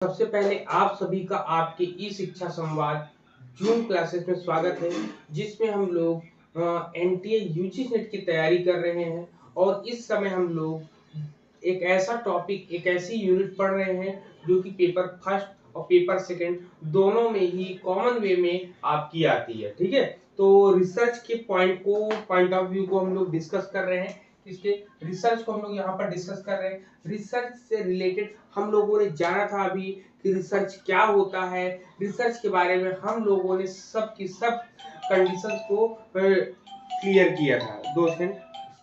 सबसे पहले आप सभी का आपके ई शिक्षा संवाद जूम क्लासेस में स्वागत है, जिसमें हम लोग एनटीए यूजी नेट की तैयारी कर रहे हैं। और इस समय हम लोग एक ऐसा टॉपिक, एक ऐसी यूनिट पढ़ रहे हैं जो कि पेपर फर्स्ट और पेपर सेकंड दोनों में ही कॉमन वे में आपकी आती है। ठीक है, तो रिसर्च के पॉइंट ऑफ व्यू को हम लोग डिस्कस कर रहे हैं। इसके रिसर्च को हम लोग यहाँ पर डिस्कस कर रहे हैं। रिसर्च से रिलेटेड हम लोगों ने जाना था अभी कि रिसर्च क्या होता है। रिसर्च के बारे में हम लोगों ने सब की सब कंडीशंस को क्लियर किया था। 2 सेकंड,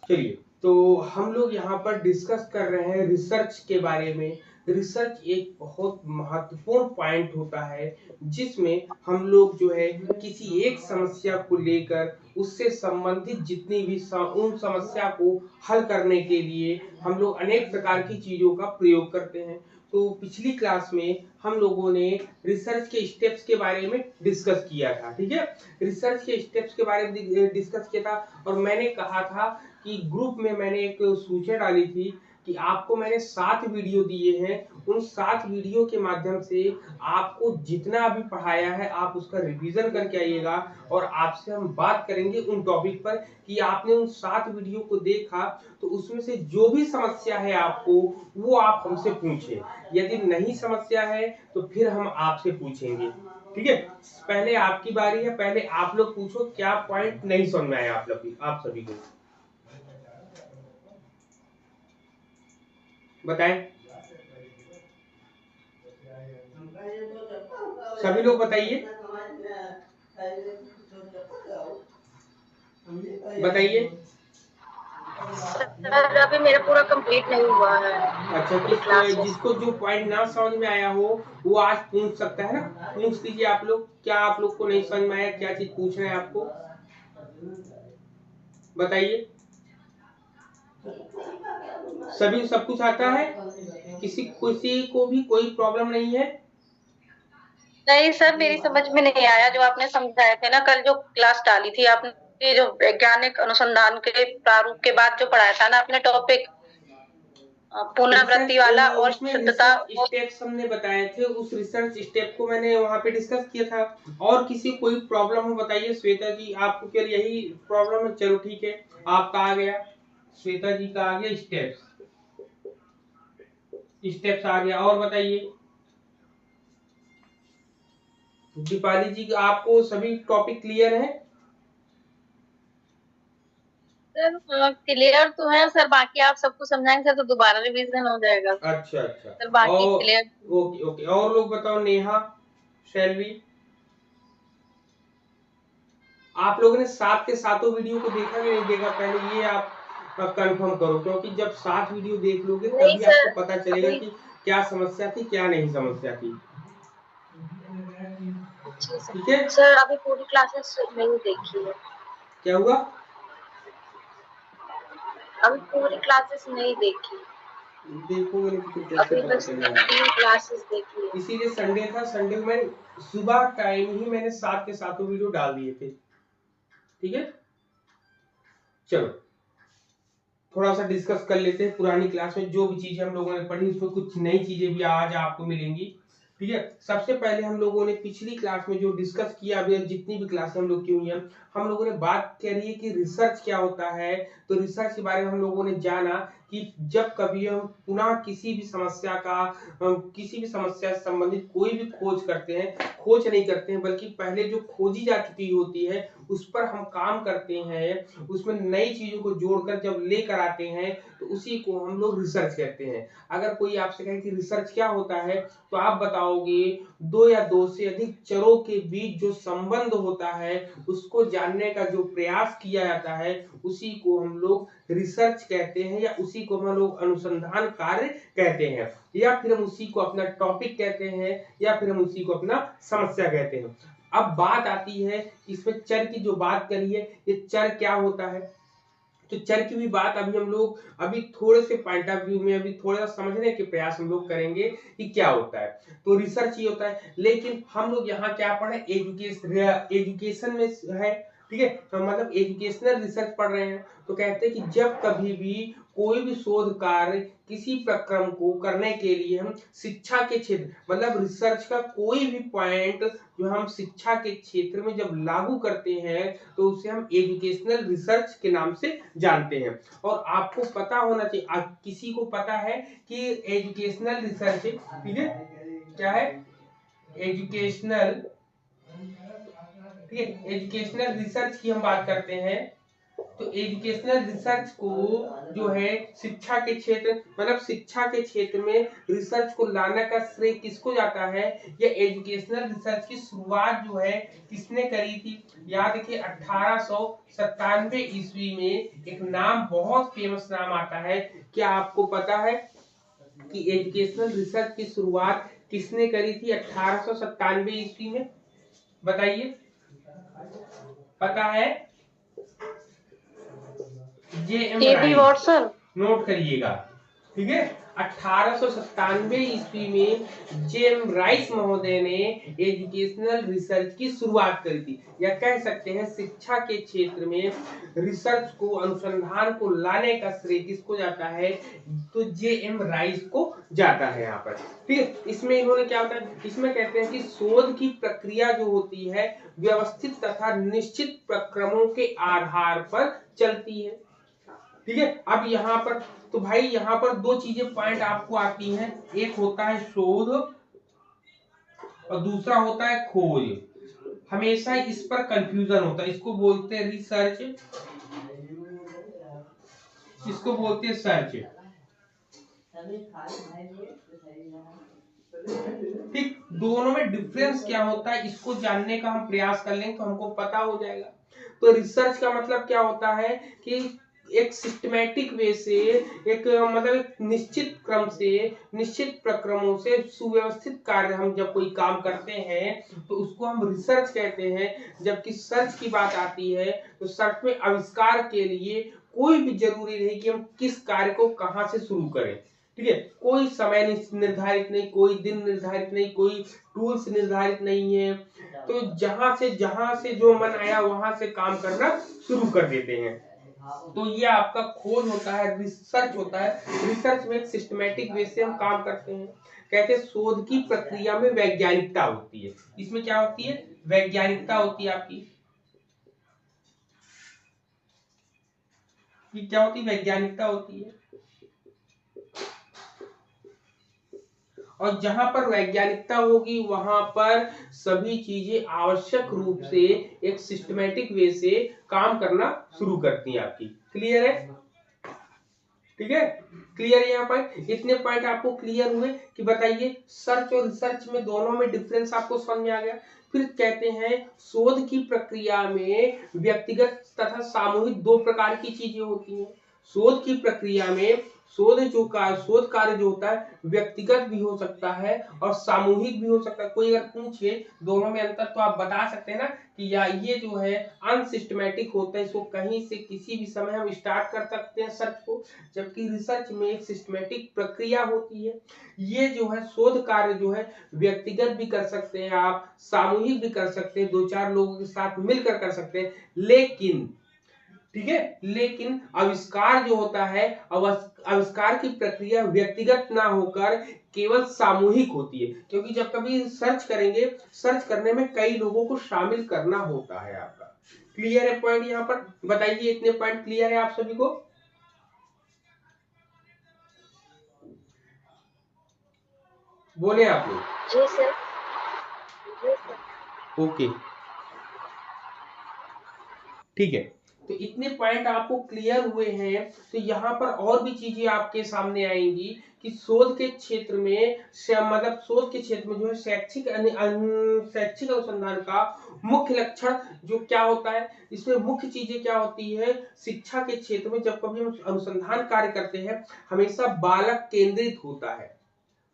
चलिए, तो हम लोग यहाँ पर डिस्कस कर रहे हैं रिसर्च के बारे में। रिसर्च एक बहुत महत्वपूर्ण पॉइंट होता है जिसमें हम लोग जो है किसी एक समस्या को लेकर उससे संबंधित जितनी भी उन समस्या को हल करने के लिए हम लोग अनेक प्रकार की चीजों का प्रयोग करते हैं। तो पिछली क्लास में हम लोगों ने रिसर्च के स्टेप्स के बारे में डिस्कस किया था। ठीक है, रिसर्च के स्टेप्स के बारे में डिस्कस किया था और मैंने कहा था कि ग्रुप में मैंने एक सूचना डाली थी कि आपको मैंने 7 वीडियो दिए हैं। उन 7 वीडियो के माध्यम से आपको जितना भी पढ़ाया है आप उसका रिवीजन करके आइएगा और आपसे हम बात करेंगे उन टॉपिक पर कि आपने उन 7 वीडियो को देखा तो उसमें से जो भी समस्या है आपको वो आप हमसे पूछें। यदि नहीं समस्या है तो फिर हम आपसे पूछेंगे। ठीक है, पहले आपकी बारी है, पहले आप लोग पूछो क्या पॉइंट नहीं समझ में आया आप सभी को बताएं। सभी लोग बताइए, बताइए। सर अभी मेरा पूरा कंप्लीट नहीं हुआ है। अच्छा, जिसको जो पॉइंट ना समझ में आया हो वो आज पूछ सकता है ना, पूछ लीजिए आप लोग। क्या आप लोग को नहीं समझ में आया, क्या चीज पूछ रहे हैं आपको बताइए। सभी सब कुछ आता है, किसी को भी कोई प्रॉब्लम नहीं है। नहीं सर, मेरी समझ में नहीं आया जो आपने समझाए थे ना कल, जो क्लास डाली थी आपने, जो वैज्ञानिक अनुसंधान के प्रारूप के बाद जो पढ़ाया था ना आपने टॉपिक, पुनरावृत्ति वाला और उसमें शुद्धता रिसर्च स्टेप्स हमने बताए थे, उस रिसर्च स्टेप को मैंने वहां पे डिस्कस किया था। और किसी कोई प्रॉब्लम हो बताइए। श्वेता जी, आपको क्या यही प्रॉब्लम है? चलो ठीक है, आपका आ गया, श्वेता जी का आ गया स्टेप्स, स्टेप्स आ गया। और बताइए दीपाली जी, आपको सभी टॉपिक क्लियर है? सर क्लियर तो है सर, बाकी आप सबको समझाएंगे सर तो दोबारा रिवीजन हो जाएगा। अच्छा अच्छा, सर बाकी और क्लियर। ओके ओके, और लोग बताओ। नेहा, शैलवी, आप लोगों ने 7 के सातों वीडियो को देखा कि नहीं देखा, पहले ये आप कंफर्म करो, क्योंकि जब 7 वीडियो देख लोगे नहीं तभी सर, आपको पता चलेगा अभी कि क्या समस्या थी क्या नहीं समस्या थी। अच्छा ठीक है, सर अभी पूरी क्लासेस नहीं देखी है। क्या हुआ? अभी पूरी क्लासेस नहीं देखी, देखोगे नहीं तो फिर कैसे अभी पता बस चलेगा? 3 क्लासेस देखी है। इसीलिए संडे था, संडे में सुबह टाइम ही मैंने 7 के सातों वीडियो डाल दिए थे। ठीक है, चलो थोड़ा सा डिस्कस कर लेते हैं। पुरानी क्लास में जो भी चीजें हम लोगों ने पढ़ी उसमें कुछ नई चीजें भी आज आपको मिलेंगी। ठीक है, सबसे पहले हम लोगों ने पिछली क्लास में जो डिस्कस किया, अभी जितनी भी क्लास हम लोग की हुई है, हम लोगों ने बात करी है कि रिसर्च क्या होता है। तो रिसर्च के बारे में हम लोगों ने जाना कि जब कभी हम पुनः किसी भी समस्या से संबंधित कोई भी खोज करते हैं, खोज नहीं करते हैं बल्कि पहले जो खोजी जा चुकी होती है उस पर हम काम करते हैं, उसमें नई चीजों को जोड़कर जब लेकर आते हैं तो उसी को हम लोग रिसर्च कहते हैं। अगर कोई आपसे कहे कि रिसर्च क्या होता है तो आप बताओगे दो या दो से अधिक चरों के बीच जो संबंध होता है उसको जानने का जो प्रयास किया जाता है उसी को हम लोग रिसर्च कहते हैं, या उसी को हम लोग अनुसंधान कार्य कहते हैं, या फिर हम उसी को अपना टॉपिक कहते हैं, या फिर हम उसी को अपना समस्या कहते हैं। अब बात आती है इसमें चर की, जो बात करी है ये चर क्या होता है। तो चर की भी बात अभी हम लोग अभी थोड़े से पॉइंट ऑफ व्यू में अभी थोड़ा सा समझने के प्रयास हम लोग करेंगे कि क्या होता है। तो रिसर्च ही होता है, लेकिन हम लोग यहाँ क्या पढ़े, एजुकेशन में है। ठीक है, तो मतलब एजुकेशनल रिसर्च पढ़ रहे हैं। तो कहते हैं कि जब कभी भी कोई भी शोध कार्य किसी प्रक्रम को करने के लिए हम शिक्षा के क्षेत्र मतलब रिसर्च का कोई भी पॉइंट जो हम शिक्षा के क्षेत्र में जब लागू करते हैं तो उसे हम एजुकेशनल रिसर्च के नाम से जानते हैं। और आपको पता होना चाहिए, किसी को पता है कि एजुकेशनल रिसर्च ठीक है क्या है, एजुकेशनल, ठीक है, एजुकेशनल रिसर्च की हम बात करते हैं तो एजुकेशनल रिसर्च को जो है शिक्षा के क्षेत्र मतलब शिक्षा के क्षेत्र में रिसर्च को लाने का श्रेय किसको जाता है? ये एजुकेशनल रिसर्च की शुरुआत जो है किसने करी थी? याद रखिए 1897 ईस्वी में एक नाम बहुत फेमस नाम आता है। क्या आपको पता है कि एजुकेशनल रिसर्च की शुरुआत किसने करी थी 1897 ईस्वी में? बताइए, पता है? जेबी वॉटसन। नोट करिएगा, ठीक है। 1897 ईस्वी में जेम राइस महोदय ने एजुकेशनल रिसर्च की शुरुआत करी थी, या कह सकते हैं शिक्षा के क्षेत्र में रिसर्च को अनुसंधान को लाने का श्रेय किसको जाता है? तो जेएम राइस को जाता है यहाँ पर, ठीक है। इसमें इन्होंने क्या होता है, इसमें कहते हैं कि शोध की प्रक्रिया जो होती है व्यवस्थित तथा निश्चित प्रक्रमों के आधार पर चलती है, ठीक है। अब यहाँ पर तो भाई यहाँ पर दो चीजें पॉइंट आपको आती हैं, एक होता है शोध और दूसरा होता है खोज। हमेशा इस पर कंफ्यूजन होता है, इसको बोलते हैं रिसर्च, इसको बोलते हैं सर्च, ठीक। दोनों में डिफरेंस क्या होता है इसको जानने का हम प्रयास कर लेंगे तो हमको पता हो जाएगा। तो रिसर्च का मतलब क्या होता है कि एक सिस्टमैटिक वे से एक मतलब एक निश्चित क्रम से निश्चित प्रक्रमों से सुव्यवस्थित कार्य हम जब कोई काम करते हैं तो उसको हम रिसर्च कहते हैं। जबकि सर्च की बात आती है तो सर्च में आविष्कार के लिए कोई भी जरूरी नहीं कि हम किस कार्य को कहां से शुरू करें, ठीक है। कोई समय निर्धारित नहीं, कोई दिन निर्धारित नहीं, कोई टूल्स निर्धारित नहीं है, तो जहां से जो मन आया वहां से काम करना शुरू कर देते हैं। तो ये आपका खोज होता है, रिसर्च होता है। रिसर्च में एक सिस्टमैटिक वे से हम काम करते हैं। कहते हैं शोध की प्रक्रिया में वैज्ञानिकता होती है। इसमें क्या होती है? वैज्ञानिकता होती है आपकी। ये क्या होती है? वैज्ञानिकता होती है। और जहां पर वैज्ञानिकता होगी वहां पर सभी चीजें आवश्यक रूप से एक सिस्टमैटिक वे से काम करना शुरू करती हैं आपकी। क्लियर है? ठीक है, क्लियर है? यहाँ पर इतने पॉइंट आपको क्लियर हुए कि बताइए सर्च और रिसर्च में दोनों में डिफरेंस आपको समझ में आ गया। फिर कहते हैं शोध की प्रक्रिया में व्यक्तिगत तथा सामूहिक दो प्रकार की चीजें होती हैं। शोध की प्रक्रिया में शोध कार्य जो होता है व्यक्तिगत भी हो सकता है और सामूहिक भी हो सकता है। कोई अगर पूछे दोनों में अंतर तो आप बता सकते हैं ना कि या ये जो है अनसिस्टमैटिक होता है, इसको कहीं से किसी भी समय हम स्टार्ट कर सकते हैं सर्च को, जबकि रिसर्च में एक सिस्टमैटिक प्रक्रिया होती है। ये जो है शोध कार्य जो है व्यक्तिगत भी कर सकते हैं आप, सामूहिक भी कर सकते हैं, दो चार लोगों के साथ मिलकर कर सकते हैं, लेकिन ठीक है, लेकिन आविष्कार जो होता है आविष्कार की प्रक्रिया व्यक्तिगत ना होकर केवल सामूहिक होती है। क्योंकि जब कभी सर्च करेंगे, सर्च करने में कई लोगों को शामिल करना होता है आपका। क्लियर है पॉइंट? यहाँ पर बताइए इतने पॉइंट क्लियर है आप सभी को? बोले आप लोग? जी सर। ओके, ठीक है। तो इतने पॉइंट आपको क्लियर हुए हैं तो यहाँ पर और भी चीजें आपके सामने आएंगी कि शोध के क्षेत्र में मतलब शोध के क्षेत्र में जो है शैक्षिक अनुसंधान का मुख्य लक्षण जो क्या होता है, इसमें मुख्य चीजें क्या होती है। शिक्षा के क्षेत्र में जब कभी हम अनुसंधान कार्य करते हैं हमेशा बालक केंद्रित होता है।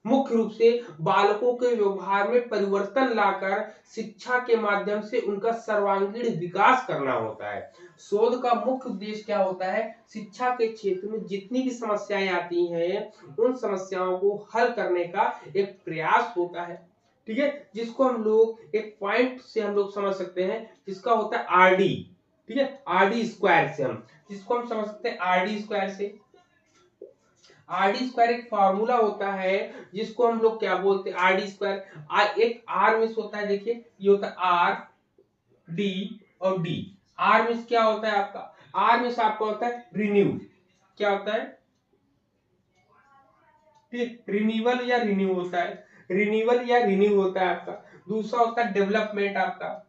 मुख्य रूप से बालकों के व्यवहार में परिवर्तन लाकर शिक्षा के माध्यम से उनका सर्वांगीण विकास करना होता है। शोध का मुख्य उद्देश्य क्या होता है? शिक्षा के क्षेत्र में जितनी भी समस्याएं आती हैं उन समस्याओं को हल करने का एक प्रयास होता है, ठीक है। जिसको हम लोग एक पॉइंट से हम लोग समझ सकते हैं जिसका होता है आरडी, ठीक है, आरडी स्क्वायर से हम जिसको हम समझ सकते हैं आरडी स्क्वायर से। आर डी स्क्वायर एक फॉर्मूला होता है जिसको हम लोग क्या बोलते हैं, आर डी स्क्वायर। एक आर मिस होता है, देखिए ये होता है आर डी और डी। आर मिस क्या होता है आपका, आर मिस आपका होता है रिन्यू, क्या होता है, ठीक, रिन्यूअल या रिन्यू होता है, रिन्यूअल या रिन्यू होता है आपका। दूसरा होता है डेवलपमेंट आपका,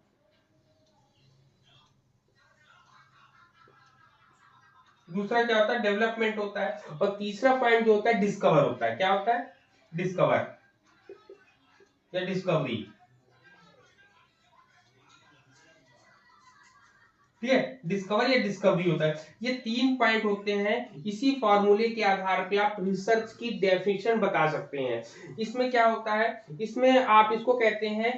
दूसरा क्या होता है, डेवलपमेंट होता है। और तीसरा पॉइंट जो होता है डिस्कवर होता है, क्या होता है, डिस्कवर या डिस्कवरी, ठीक है, डिस्कवर या डिस्कवरी होता है। ये 3 पॉइंट होते हैं। इसी फॉर्मूले के आधार पे आप रिसर्च की डेफिनेशन बता सकते हैं। इसमें क्या होता है, इसमें आप इसको कहते हैं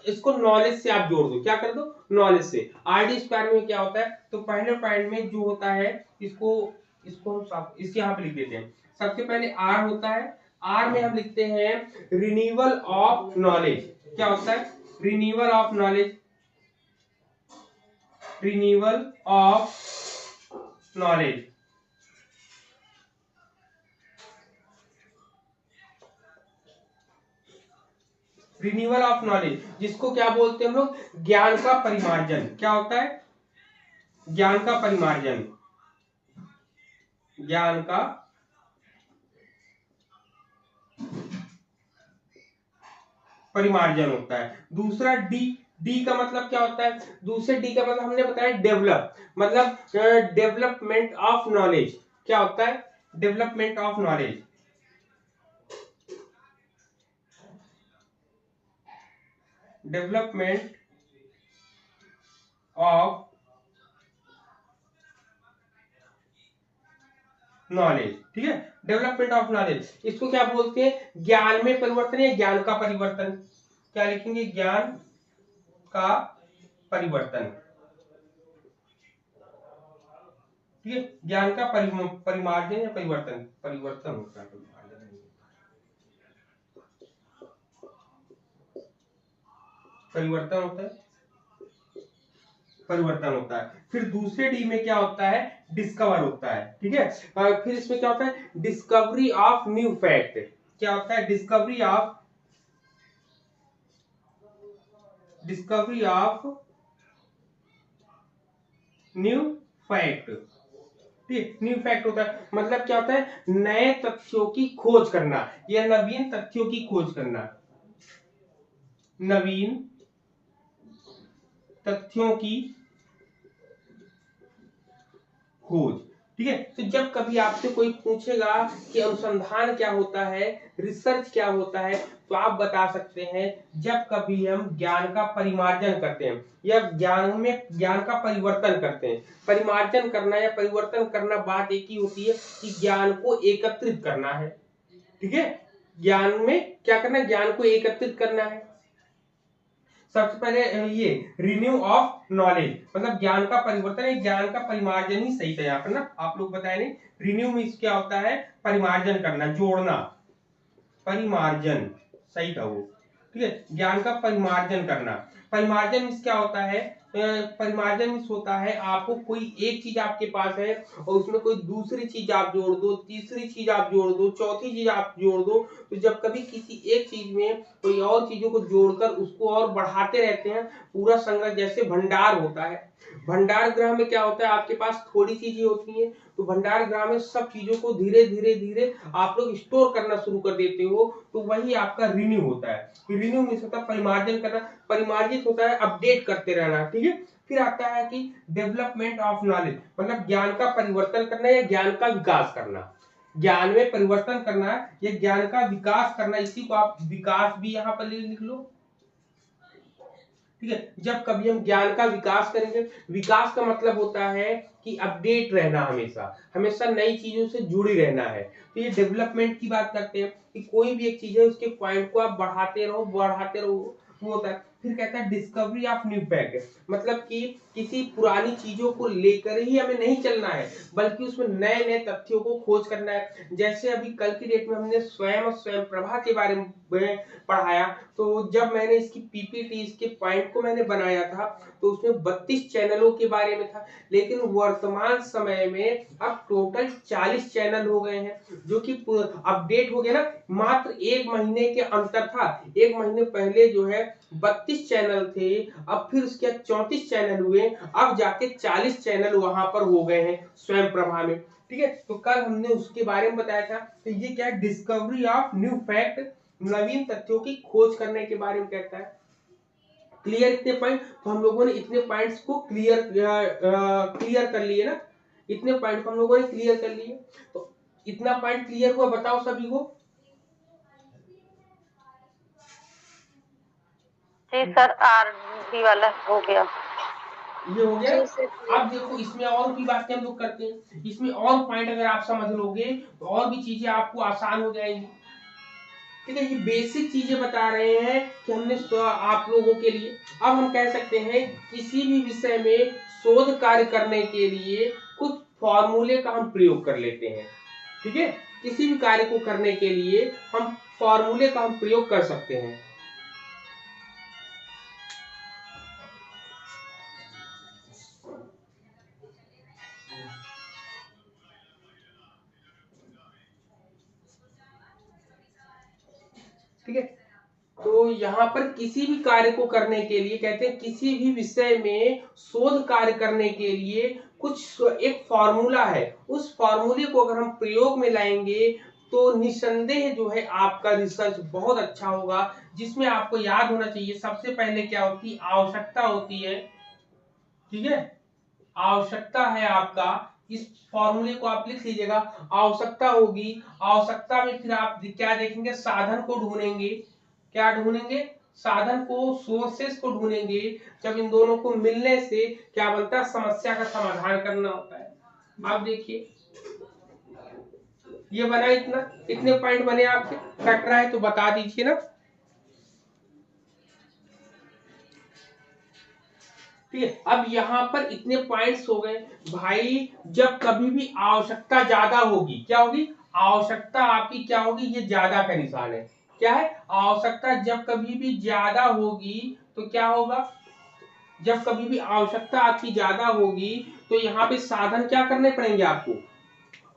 इसको नॉलेज से आप जोड़ दो, क्या कर दो, नॉलेज से। आर डी स्क्वायर में क्या होता है, तो पहले पॉइंट में जो होता है, इसको इसको हम इसके यहाँ पे लिख देते हैं। सबसे पहले आर होता है, आर में हम लिखते हैं रिन्यूअल ऑफ नॉलेज, क्या होता है, renewal of knowledge, renewal of knowledge. Renewal of knowledge जिसको क्या बोलते हैं हम लोग, ज्ञान का परिमार्जन, क्या होता है, ज्ञान का परिमार्जन, ज्ञान का परिमार्जन होता है। दूसरा डी, डी का मतलब क्या होता है, दूसरे डी का मतलब हमने बताया डेवलप, मतलब डेवलपमेंट ऑफ नॉलेज, क्या होता है, development of knowledge, development of knowledge, ठीक है, डेवलपमेंट ऑफ नॉलेज। इसको क्या बोलते हैं, ज्ञान में परिवर्तन या ज्ञान का परिवर्तन, क्या लिखेंगे, ज्ञान का परिवर्तन, ठीक है, ज्ञान का परिमार्जन या परिवर्तन, परिवर्तन होता है, परिवर्तन होता है, परिवर्तन होता है। फिर दूसरे डी में क्या होता है, डिस्कवर होता है, ठीक है। फिर इसमें क्या होता है, डिस्कवरी ऑफ न्यू फैक्ट, क्या होता है, discovery of, discovery of new fact, ठीक, न्यू फैक्ट होता है, मतलब क्या होता है, नए तथ्यों की खोज करना या नवीन तथ्यों की खोज करना, नवीन तथ्यों की खोज, ठीक है। तो जब कभी आपसे कोई पूछेगा कि अनुसंधान क्या होता है, रिसर्च क्या होता है, तो आप बता सकते हैं जब कभी हम ज्ञान का परिमार्जन करते हैं या ज्ञान में ज्ञान का परिवर्तन करते हैं। परिमार्जन करना या परिवर्तन करना बात एक ही होती है कि ज्ञान को एकत्रित करना है, ठीक है, ज्ञान में क्या करना है, ज्ञान को एकत्रित करना है। सबसे पहले ये रिन्यू ऑफ नॉलेज मतलब ज्ञान का परिवर्तन है, ज्ञान का परिमार्जन ही सही था यहाँ पर ना, आप लोग बताए नहीं, रिन्यू मीन्स क्या होता है, परिमार्जन करना, जोड़ना, परिमार्जन सही था वो, ठीक है, ज्ञान का परिमार्जन करना। परिमार्जन मीन्स क्या होता है, परिमार्जन मीन्स होता है आपको कोई एक चीज आपके पास है और उसमें कोई दूसरी चीज आप जोड़ दो, तीसरी चीज आप जोड़ दो, चौथी चीज आप जोड़ दो। तो जब कभी किसी एक चीज में कोई और चीजों को जोड़कर उसको और बढ़ाते रहते हैं, पूरा संग्रह जैसे भंडार होता है। भंडार गृह में क्या होता है, आपके पास थोड़ी चीजें होती हैं तो भंडार गृह में सब चीजों को धीरे धीरे धीरे आप लोग स्टोर करना शुरू कर देते हो, तो वही आपका रिन्यू होता है। रिन्यू मीन्स होता है परिमार्जन करना, परिमार्जित होता है अपडेट करते रहना, ठीक है। फिर आता है कि डेवलपमेंट ऑफ नॉलेज मतलब ज्ञान का परिवर्तन करना या ज्ञान का विकास करना, ज्ञान में परिवर्तन करना या ज्ञान का विकास करना, इसी को आप विकास भी यहाँ पर लिख लो, ठीक है। जब कभी हम ज्ञान का विकास करेंगे, विकास का मतलब होता है कि अपडेट रहना, हमेशा हमेशा नई चीजों से जुड़ी रहना है। तो ये डेवलपमेंट की बात करते हैं कि कोई भी एक चीज है उसके पॉइंट को आप बढ़ाते रहो, वो होता है। फिर कहता है डिस्कवरी ऑफ न्यू फैक्ट, मतलब कि किसी पुरानी चीजों को लेकर ही हमें नहीं चलना है, बल्कि उसमें नए नए तथ्यों को खोज करना है। जैसे अभी कल की डेट में हमने स्वयं और स्वयं प्रभा के बारे में पढ़ाया, तो जब मैंने इसकी पीपीटी, इसके पॉइंट को मैंने बनाया था, तो उसमें 32 चैनलों के बारे में था, लेकिन वर्तमान समय में अब टोटल 40 चैनल हो गए हैं, जो कि अपडेट हो गया ना, मात्र 1 महीने के अंतर था। 1 महीने पहले जो है 32 चैनल थे, अब फिर उसके बाद 34 चैनल हुए, अब जाके 40 चैनल वहां पर हो गए हैं स्वयं प्रभा में। ठीक है, तो कल हमने उसके बारे में बताया था। तो ये क्या है, डिस्कवरी ऑफ न्यू फैक्ट, नवीन तथ्यों की खोज करने के बारे में कहता है। क्लियर इतने पॉइंट, तो हम लोगों ने इतने पॉइंट्स को क्लियर कर लिए ना, इतने पॉइंट को हम लोगों ने क्लियर कर लिए। तो इतना पॉइंट क्लियर हुआ, बताओ सभी को। जी सर, आरडी वाला हो गया। ये हो गया। अब देखो इसमें और भी बातें हम लोग करते हैं, इसमें और पॉइंट अगर आप समझ लोगे तो और भी चीजें आपको आसान हो जाएंगी। ठीक है, ये बेसिक चीजें बता रहे हैं कि हमने आप लोगों के लिए। अब हम कह सकते हैं किसी भी विषय में शोध कार्य करने के लिए कुछ फॉर्मूले का हम प्रयोग कर लेते हैं। ठीक है, किसी भी कार्य को करने के लिए हम फॉर्मूले का हम प्रयोग कर सकते हैं। ठीक है, तो यहाँ पर किसी भी कार्य को करने के लिए कहते हैं, किसी भी विषय में शोध कार्य करने के लिए कुछ एक फॉर्मूला है, उस फॉर्मूले को अगर हम प्रयोग में लाएंगे तो निसंदेह जो है आपका रिसर्च बहुत अच्छा होगा। जिसमें आपको याद होना चाहिए, सबसे पहले क्या होती है, आवश्यकता होती है। ठीक है, आवश्यकता है आपका, इस फॉर्मूले को आप लिख लीजिएगा। आवश्यकता होगी, आवश्यकता में फिर आप क्या देखेंगे, साधन को ढूंढेंगे। क्या ढूंढेंगे, साधन को, सोर्सेस को ढूंढेंगे। जब इन दोनों को मिलने से क्या बनता है, समस्या का समाधान करना होता है। आप देखिए ये बना, इतने पॉइंट बने आपके, कट रहा है तो बता दीजिए ना। ठीक है, अब यहाँ पर इतने पॉइंट्स हो गए भाई। जब कभी भी आवश्यकता ज्यादा होगी, क्या होगी, आवश्यकता आपकी क्या होगी, ये ज्यादा का निशान है। क्या है, आवश्यकता जब कभी भी ज्यादा होगी तो क्या होगा, जब कभी भी आवश्यकता आपकी ज्यादा होगी तो यहाँ पे साधन क्या करने पड़ेंगे आपको।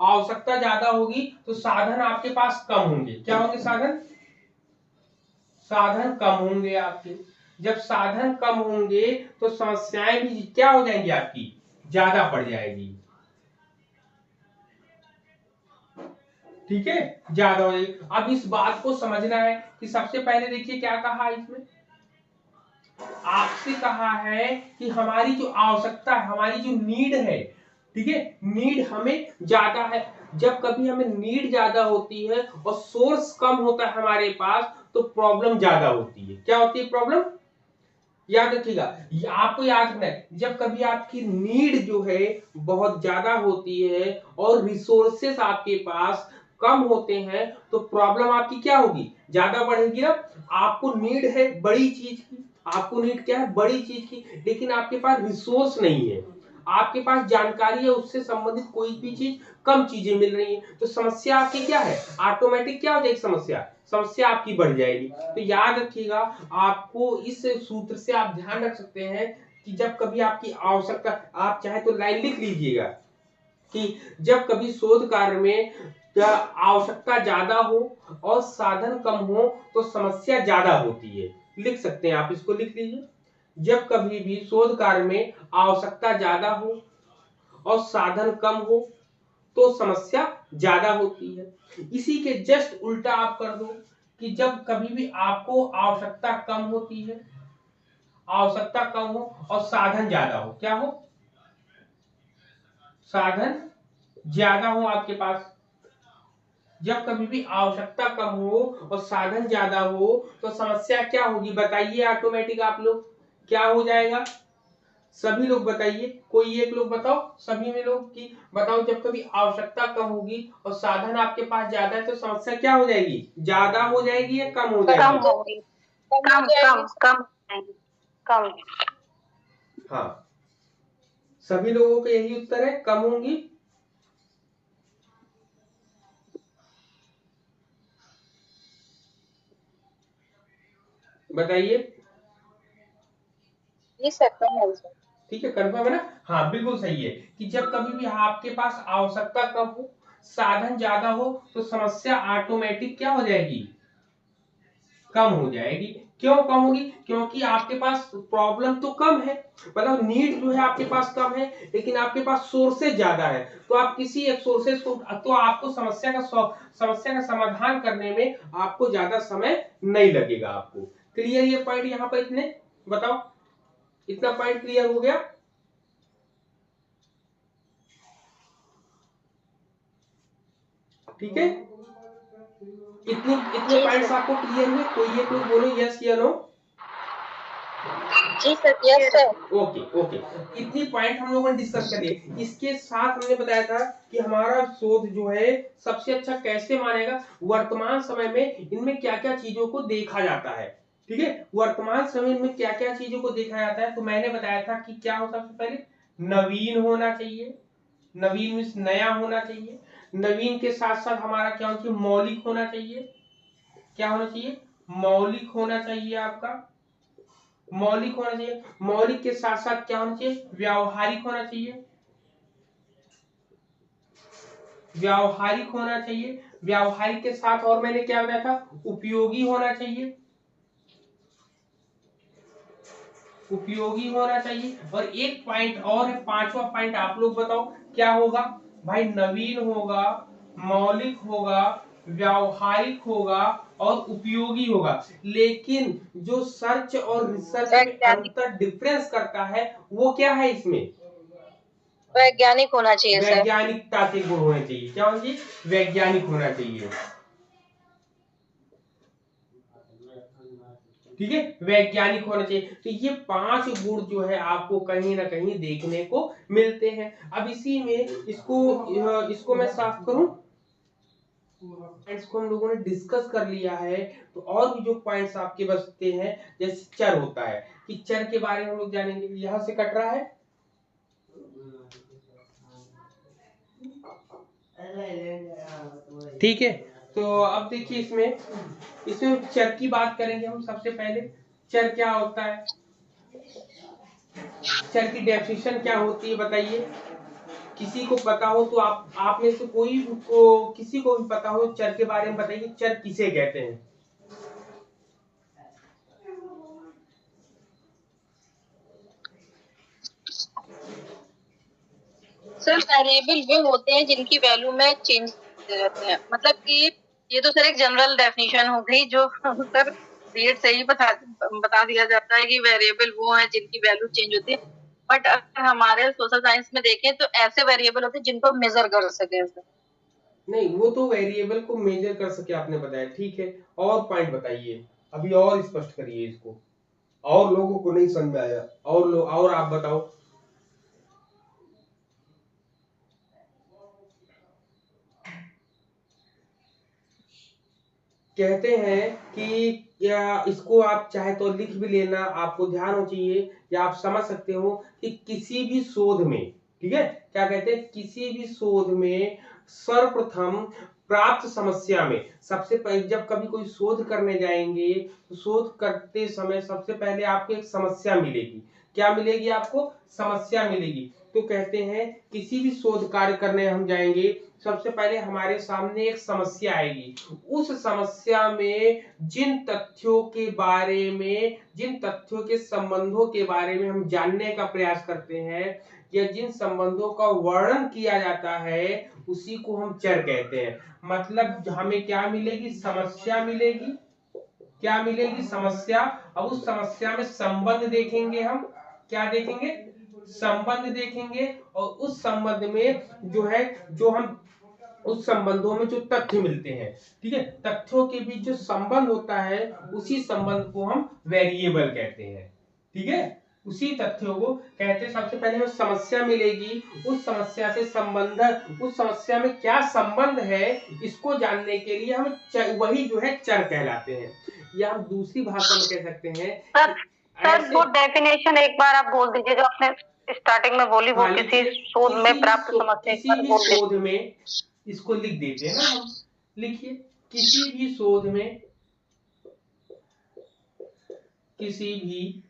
आवश्यकता ज्यादा होगी तो साधन आपके पास कम होंगे। क्या होंगे, साधन, साधन कम होंगे आपके। जब साधन कम होंगे तो समस्याएं भी क्या हो जाएंगी आपकी, ज्यादा पड़ जाएगी। ठीक है, ज्यादा हो जाएगी। अब इस बात को समझना है कि सबसे पहले देखिए क्या कहा इसमें, आपसे कहा है कि हमारी जो आवश्यकता है, हमारी जो नीड है, ठीक है, नीड हमें ज्यादा है। जब कभी हमें नीड ज्यादा होती है और सोर्स कम होता है हमारे पास, तो प्रॉब्लम ज्यादा होती है। क्या होती है प्रॉब्लम, याद रखिएगा, आपको याद रखना है, जब कभी आपकी नीड जो है बहुत ज्यादा होती है और रिसोर्सेस आपके पास कम होते हैं, तो प्रॉब्लम आपकी क्या होगी, ज्यादा बढ़ेगी ना। आपको नीड है बड़ी चीज की, आपको नीड क्या है, बड़ी चीज की, लेकिन आपके पास रिसोर्स नहीं है, आपके पास जानकारी है, उससे संबंधित कोई भी चीज, कम चीजें मिल रही है, तो समस्या आपकी क्या है, ऑटोमेटिक क्या हो जाएगी, समस्या, समस्या आपकी बढ़ जाएगी। तो याद रखिएगा, आपको इस सूत्र से आप ध्यान रख सकते हैं कि जब कभी आपकी आवश्यकता, आप चाहे तो लाइन लिख लीजिएगा कि जब कभी शोध कार्य में आवश्यकता ज्यादा हो और साधन कम हो तो समस्या ज्यादा होती है। लिख सकते हैं आप, इसको लिख लीजिए, जब कभी भी शोध कार्य में आवश्यकता ज्यादा हो और साधन कम हो तो समस्या ज्यादा होती है। इसी के जस्ट उल्टा आप कर दो कि जब कभी भी आपको आवश्यकता कम होती है, आवश्यकता कम हो और साधन ज्यादा हो, क्या हो, साधन ज्यादा हो आपके पास। जब कभी भी आवश्यकता कम हो और साधन ज्यादा हो तो समस्या क्या होगी, बताइए ऑटोमेटिक आप लोग, क्या हो जाएगा, सभी लोग बताइए, कोई एक लोग बताओ, सभी में लोग की बताओ, जब कभी आवश्यकता कम होगी और साधन आपके पास ज्यादा है तो समस्या क्या हो जाएगी, ज्यादा हो जाएगी या कम हो जाएगी, कम होगी, कम कम कम। कम। हाँ, सभी लोगों का यही उत्तर है, कम होंगी। बताइए। जी सर, कम है सर। ठीक है, कंफर्म है ना? हाँ, बिल्कुल सही है कि जब कभी भी आपके पास आवश्यकता कम हो, साधन ज्यादा हो, तो समस्या ऑटोमेटिक क्या हो जाएगी? कम हो जाएगी। क्यों कम होगी? क्योंकि आपके पास प्रॉब्लम तो कम है, मतलब नीड जो है आपके पास कम है, लेकिन आपके पास सोर्सेज ज्यादा है। तो आप किसी एक सोर्सेज को, तो आपको समस्या का समाधान करने में आपको ज्यादा समय नहीं लगेगा। आपको क्लियर ये पॉइंट यहाँ पर इतने? बताओ, इतना पॉइंट क्लियर हो गया? ठीक है, इतने जी पॉइंट्स सर। आपको क्लियर हुए? कोई एक लोग बोलो यस या नो। जी sir, yes sir. Okay okay, इतनी पॉइंट हम लोगों ने डिस्कस कर लिए। इसके साथ हमने बताया था कि हमारा शोध जो है सबसे अच्छा कैसे मानेगा, वर्तमान समय में इनमें क्या क्या चीजों को देखा जाता है। ठीक है, वर्तमान समय में क्या क्या चीजों को देखा जाता है, तो मैंने बताया था कि क्या हो, सबसे पहले नवीन होना चाहिए। नवीन मीन्स नया होना चाहिए। नवीन के साथ साथ हमारा क्या होना चाहिए? मौलिक होना चाहिए। क्या होना चाहिए? मौलिक होना चाहिए आपका। मौलिक होना चाहिए। मौलिक के साथ साथ क्या होना चाहिए? व्यावहारिक होना चाहिए। व्यावहारिक होना चाहिए। व्यावहारिक के साथ और मैंने क्या बताया था? उपयोगी होना चाहिए। उपयोगी होना चाहिए। और एक पॉइंट और है, पांचवा पॉइंट आप लोग बताओ क्या होगा? भाई नवीन होगा, मौलिक होगा, व्यावहारिक होगा और उपयोगी होगा। लेकिन जो सर्च और रिसर्च में वैज्ञानिक। अंतर डिफरेंस करता है वो क्या है इसमें? वैज्ञानिक होना चाहिए सर। वैज्ञानिकता के गुण होने चाहिए। क्या होना चाहिए? वैज्ञानिक होना चाहिए। ठीक है, वैज्ञानिक होना चाहिए। तो ये 5 गुण जो है आपको कहीं ना कहीं देखने को मिलते हैं। अब इसी में इसको मैं साफ करूं। पॉइंट्स को हम लोगों ने डिस्कस कर लिया है, तो और भी जो पॉइंट्स आपके बचते हैं, जैसे चर होता है, कि चर के बारे में हम लोग जानेंगे। यहां से कट रहा है। ठीक है, तो अब देखिए इसमें चर की बात करेंगे हम। सबसे पहले चर क्या होता है, चर की डेफिनेशन क्या होती है बताइए। किसी को पता हो तो आप में से कोई को, किसी को भी पता हो चर के बारे में बताइए, चर किसे कहते हैं? सर वेरिएबल वो होते हैं जिनकी वैल्यू में चेंज रहते हैं, मतलब कि ये तो सर एक जनरल डेफिनेशन हो गई जो सर बीएड से ही बता दिया जाता है कि वेरिएबल वो हैं जिनकी वैल्यू चेंज होती है। बट अगर हमारे सोशल साइंस में देखें तो ऐसे वेरिएबल होते हैं जिनको मेजर कर सके सर। नहीं, वो तो वेरिएबल को मेजर कर सके आपने बताया, ठीक है। और पॉइंट बताइए, अभी और स्पष्ट करिए इसको, और लोगों को नहीं समझ में आया, और आप बताओ। कहते हैं कि या इसको आप चाहे तो लिख भी लेना, आपको ध्यान हो चाहिए या आप समझ सकते हो कि किसी भी शोध में, ठीक है, क्या कहते हैं, किसी भी शोध में सर्वप्रथम प्राप्त समस्या में, सबसे पहले जब कभी कोई शोध करने जाएंगे तो शोध करते समय सबसे पहले आपको एक समस्या मिलेगी। क्या मिलेगी आपको? समस्या मिलेगी। तो कहते हैं किसी भी शोध कार्य करने हम जाएंगे, सबसे पहले हमारे सामने एक समस्या आएगी। उस समस्या में जिन तथ्यों के बारे में, जिन तथ्यों के संबंधों के बारे में हम जानने का प्रयास करते हैं, या जिन संबंधों का वर्णन किया जाता है, उसी को हम चर कहते हैं। मतलब हमें क्या मिलेगी? समस्या मिलेगी। क्या मिलेगी? समस्या। अब उस समस्या में संबंध देखेंगे हम। क्या देखेंगे? संबंध देखेंगे। और उस संबंध में जो है, जो हम उस संबंधों में जो तथ्य मिलते हैं, ठीक है, तथ्यों के बीच जो संबंध होता है, उसी संबंध को हम वेरिएबल कहते हैं। ठीक है, उसी तथ्यों को कहते हैं। सबसे पहले हमें समस्या मिलेगी, उस समस्या से संबंध, उस समस्या में क्या संबंध है, इसको जानने के लिए हम वही जो है चर कहलाते हैं। या हम दूसरी भाषा में कह सकते हैं, सर वो डेफिनेशन एक बार आप बोल दीजिए जो आपने स्टार्टिंग में बोली, वो किसी शोध में प्राप्त समस्या, एक किसी बार भी बोल शोध दीजिए। में, इसको लिख देते हैं ना हम, लिखिए, किसी भी शोध में, किसी भी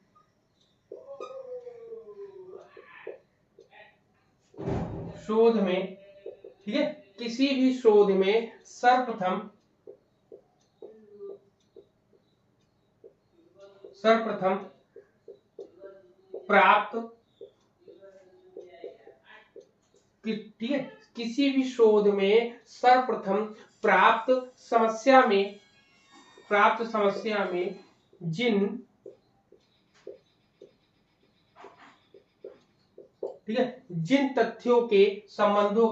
शोध में, ठीक है, किसी भी शोध में सर्वप्रथम प्राप्त, ठीक है, किसी भी शोध में सर्वप्रथम प्राप्त समस्या में जिन, ठीक है, जिन तथ्यों के संबंधों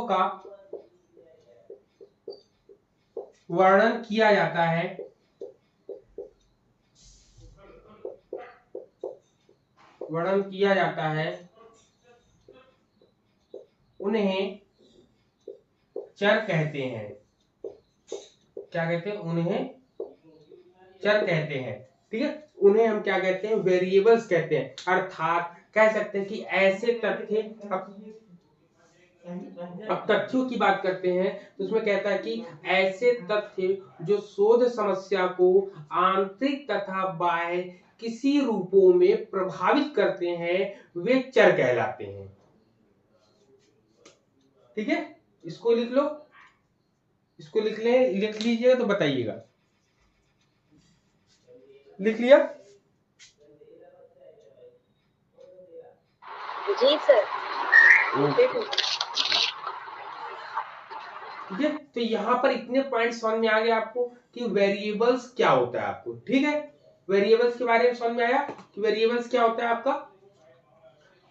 का वर्णन किया जाता है, उन्हें चर कहते हैं। क्या कहते हैं? उन्हें चर कहते हैं, ठीक है, उन्हें हम क्या कहते हैं? वेरिएबल्स कहते हैं। अर्थात कह सकते हैं कि ऐसे तथ्य, अब तथ्यों की बात करते हैं तो उसमें कहता है कि ऐसे तथ्य जो शोध समस्या को आंतरिक तथा बाह्य किसी रूपों में प्रभावित करते हैं वे चर कहलाते हैं। ठीक है, इसको लिख लो, इसको लिख लीजिएगा तो बताइएगा। लिख लिया? जी सर। ठीक है, तो यहाँ पर इतने पॉइंट समझ में आ गया आपको कि वेरिएबल्स क्या होता है आपको। ठीक है, वेरिएबल्स के बारे में समझ में आया कि वेरिएबल्स क्या होता है आपका।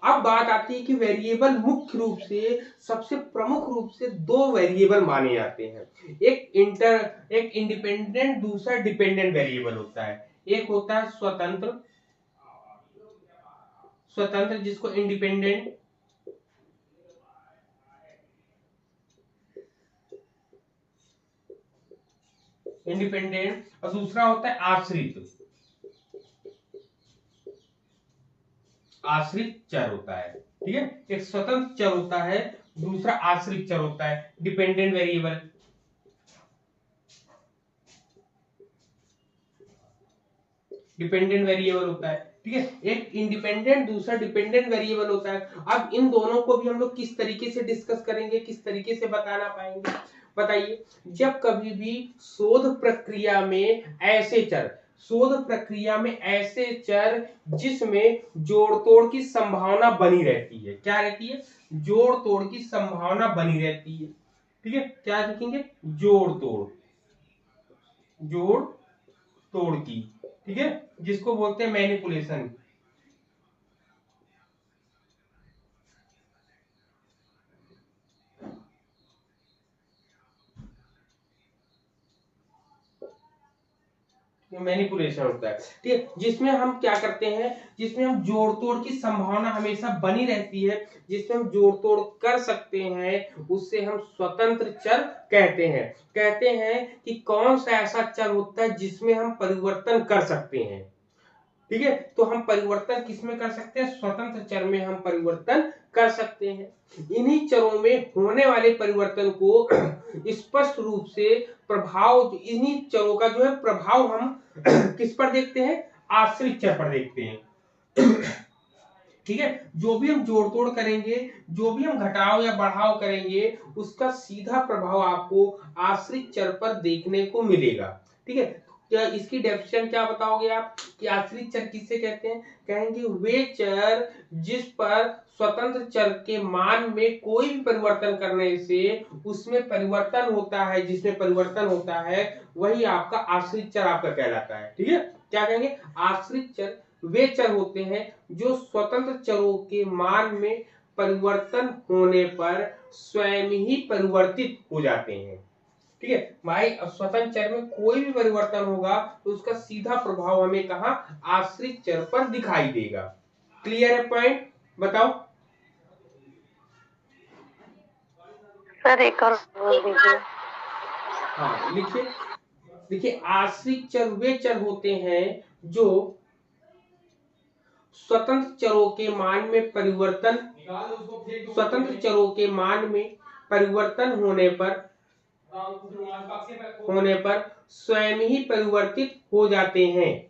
अब बात आती है कि वेरिएबल मुख्य रूप से, सबसे प्रमुख रूप से दो वेरिएबल माने जाते हैं। एक इंडिपेंडेंट, दूसरा डिपेंडेंट वेरिएबल होता है। एक होता है स्वतंत्र जिसको इंडिपेंडेंट और दूसरा होता है आश्रित चर होता है। ठीक है, एक स्वतंत्र चर होता है, दूसरा आश्रित चर होता है, डिपेंडेंट वेरिएबल। होता है। ठीक है, एक इंडिपेंडेंट, दूसरा डिपेंडेंट वेरिएबल होता है। अब इन दोनों को भी हम लोग किस तरीके से डिस्कस करेंगे, किस तरीके से बताना पाएंगे, बताइए। जब कभी भी शोध प्रक्रिया में ऐसे चर जिसमें जोड़ तोड़ की संभावना बनी रहती है, क्या रहती है? जोड़ तोड़ की संभावना बनी रहती है। ठीक है, क्या लिखेंगे? जोड़ तोड़ की, ठीक है, जिसको बोलते हैं मैनिपुलेशन। मैनिपुलेशन होता है। ठीक है, जिसमें हम क्या करते हैं, जिसमें हम जोड़ तोड़ की संभावना हमेशा बनी रहती है, जिसमें हम जोड़ तोड़ कर सकते हैं, उससे हम स्वतंत्र चर कहते हैं कि कौन सा ऐसा चर होता है जिसमें हम परिवर्तन कर सकते हैं। ठीक है, तो हम परिवर्तन किसमें कर सकते हैं? स्वतंत्र चर में हम परिवर्तन कर सकते हैं। इन्हीं चरों में होने वाले परिवर्तन को स्पष्ट रूप से इन्हीं चरों का जो है प्रभाव हम किस पर देखते हैं? आश्रित चर पर देखते हैं। ठीक है, जो भी हम जोड़ तोड़ करेंगे, जो भी हम घटाव या बढ़ाव करेंगे, उसका सीधा प्रभाव आपको आश्रित चर पर देखने को मिलेगा। ठीक है, क्या इसकी डेफिनेशन क्या बताओगे आप कि आश्रित चर किससे कहते हैं? कहेंगे वे चर जिस पर स्वतंत्र चर के मान में कोई भी परिवर्तन करने से उसमें परिवर्तन होता है, जिसमें परिवर्तन होता है वही आपका आश्रित चर आपका कहलाता है। ठीक है, क्या कहेंगे? आश्रित चर वे चर होते हैं जो स्वतंत्र चरों के मान में परिवर्तन होने पर स्वयं ही परिवर्तित हो जाते हैं। ठीक है भाई, स्वतंत्र चर में कोई भी परिवर्तन होगा तो उसका सीधा प्रभाव हमें कहा? आश्रित चर पर दिखाई देगा। क्लियर है पॉइंट? बताओ सर एक और बोल दीजिए। हाँ लिखिए, देखिए आश्रित चर वे चर होते हैं जो स्वतंत्र चरों के मान में परिवर्तन होने पर स्वयं ही परिवर्तित हो जाते हैं।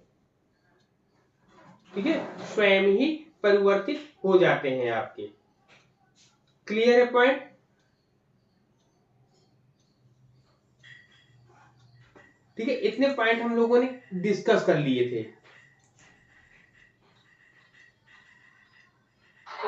ठीक है, स्वयं ही परिवर्तित हो जाते हैं आपके। क्लियर है पॉइंट? ठीक है, इतने पॉइंट हम लोगों ने डिस्कस कर लिए थे।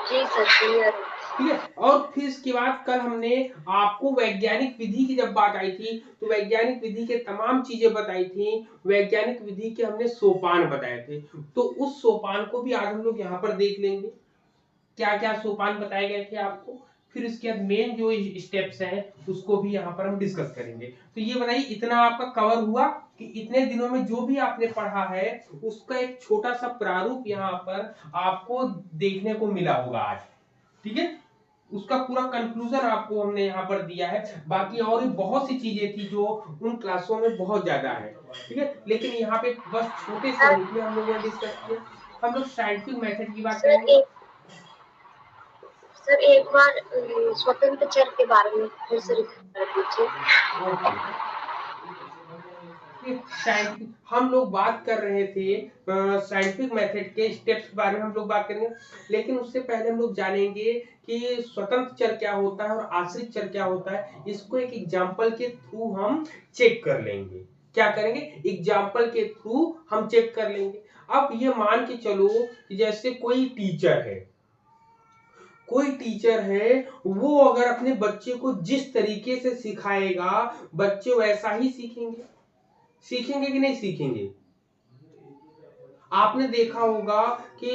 जी सर, क्लियर है। ठीक है, और फिर इसके बाद कल हमने आपको वैज्ञानिक विधि की जब बात आई थी तो वैज्ञानिक विधि के तमाम चीजें बताई थी, वैज्ञानिक विधि के हमने सोपान बताए थे, तो उस सोपान को भी आज हम लोग यहाँ पर देख लेंगे, क्या क्या सोपान बताए गए थे आपको। फिर इसके बाद मेन जो स्टेप्स हैं उसको भी यहाँ पर हम डिस्कस करेंगे। तो ये बताइए, इतना आपका कवर हुआ कि इतने दिनों में जो भी आपने पढ़ा है उसका एक छोटा सा प्रारूप यहाँ पर आपको देखने को मिला होगा आज। ठीक है, उसका पूरा कंक्लूजन आपको हमने यहाँ पर दिया है। बाकी और भी बहुत सी चीजें थी जो उन क्लासों में बहुत ज्यादा है। ठीक है, लेकिन यहाँ पे बस छोटे से रूप में हम लोगों ने डिस्कस किया। हम लोग साइंटिफिक मेथड की बात करेंगे। सर एक बार स्वतंत्र चर के बारे में फिर से रिपीट कर दीजिए। हम लोग बात कर रहे थे साइंटिफिक मेथड के स्टेप्स के बारे में हम लोग बात करेंगे, लेकिन उससे पहले हम लोग जानेंगे कि स्वतंत्र चर क्या होता है और आश्रित चर क्या होता है। इसको एक एग्जांपल के थ्रू हम चेक कर लेंगे। क्या करेंगे? एग्जांपल के थ्रू हम चेक कर लेंगे। अब ये मान के चलो कि जैसे कोई टीचर है, वो अगर अपने बच्चे को जिस तरीके से सिखाएगा बच्चे वैसा ही सीखेंगे कि नहीं सीखेंगे? आपने देखा होगा कि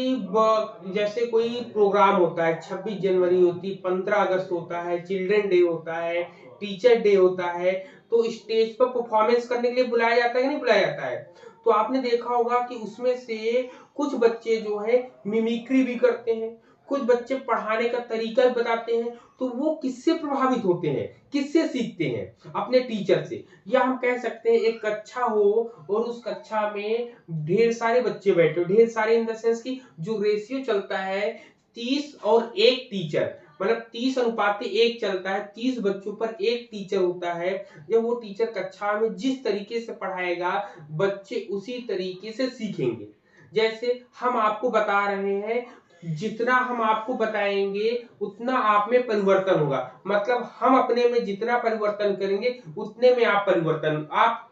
जैसे कोई प्रोग्राम होता है, 26 जनवरी होती, 15 अगस्त होता है, चिल्ड्रन डे होता है, टीचर डे होता है, तो स्टेज पर परफॉर्मेंस करने के लिए बुलाया जाता है कि नहीं बुलाया जाता है? तो आपने देखा होगा कि उसमें से कुछ बच्चे जो है मिमिक्री भी करते हैं, कुछ बच्चे पढ़ाने का तरीका बताते हैं। तो वो किससे प्रभावित होते हैं, किससे सीखते हैं? अपने टीचर से। या हम कह सकते हैं एक कक्षा हो और उस कक्षा में ढेर सारे बच्चे बैठे हो, ढेर सारे इन द सेंस की जो रेशियो चलता है 30 और 1 टीचर, मतलब 30:1 चलता है, 30 बच्चों पर 1 टीचर होता है। जब वो टीचर कक्षा में जिस तरीके से पढ़ाएगा बच्चे उसी तरीके से सीखेंगे। जैसे हम आपको बता रहे हैं, जितना हम आपको बताएंगे उतना आप में परिवर्तन होगा। मतलब हम अपने में जितना परिवर्तन करेंगे उतने में आप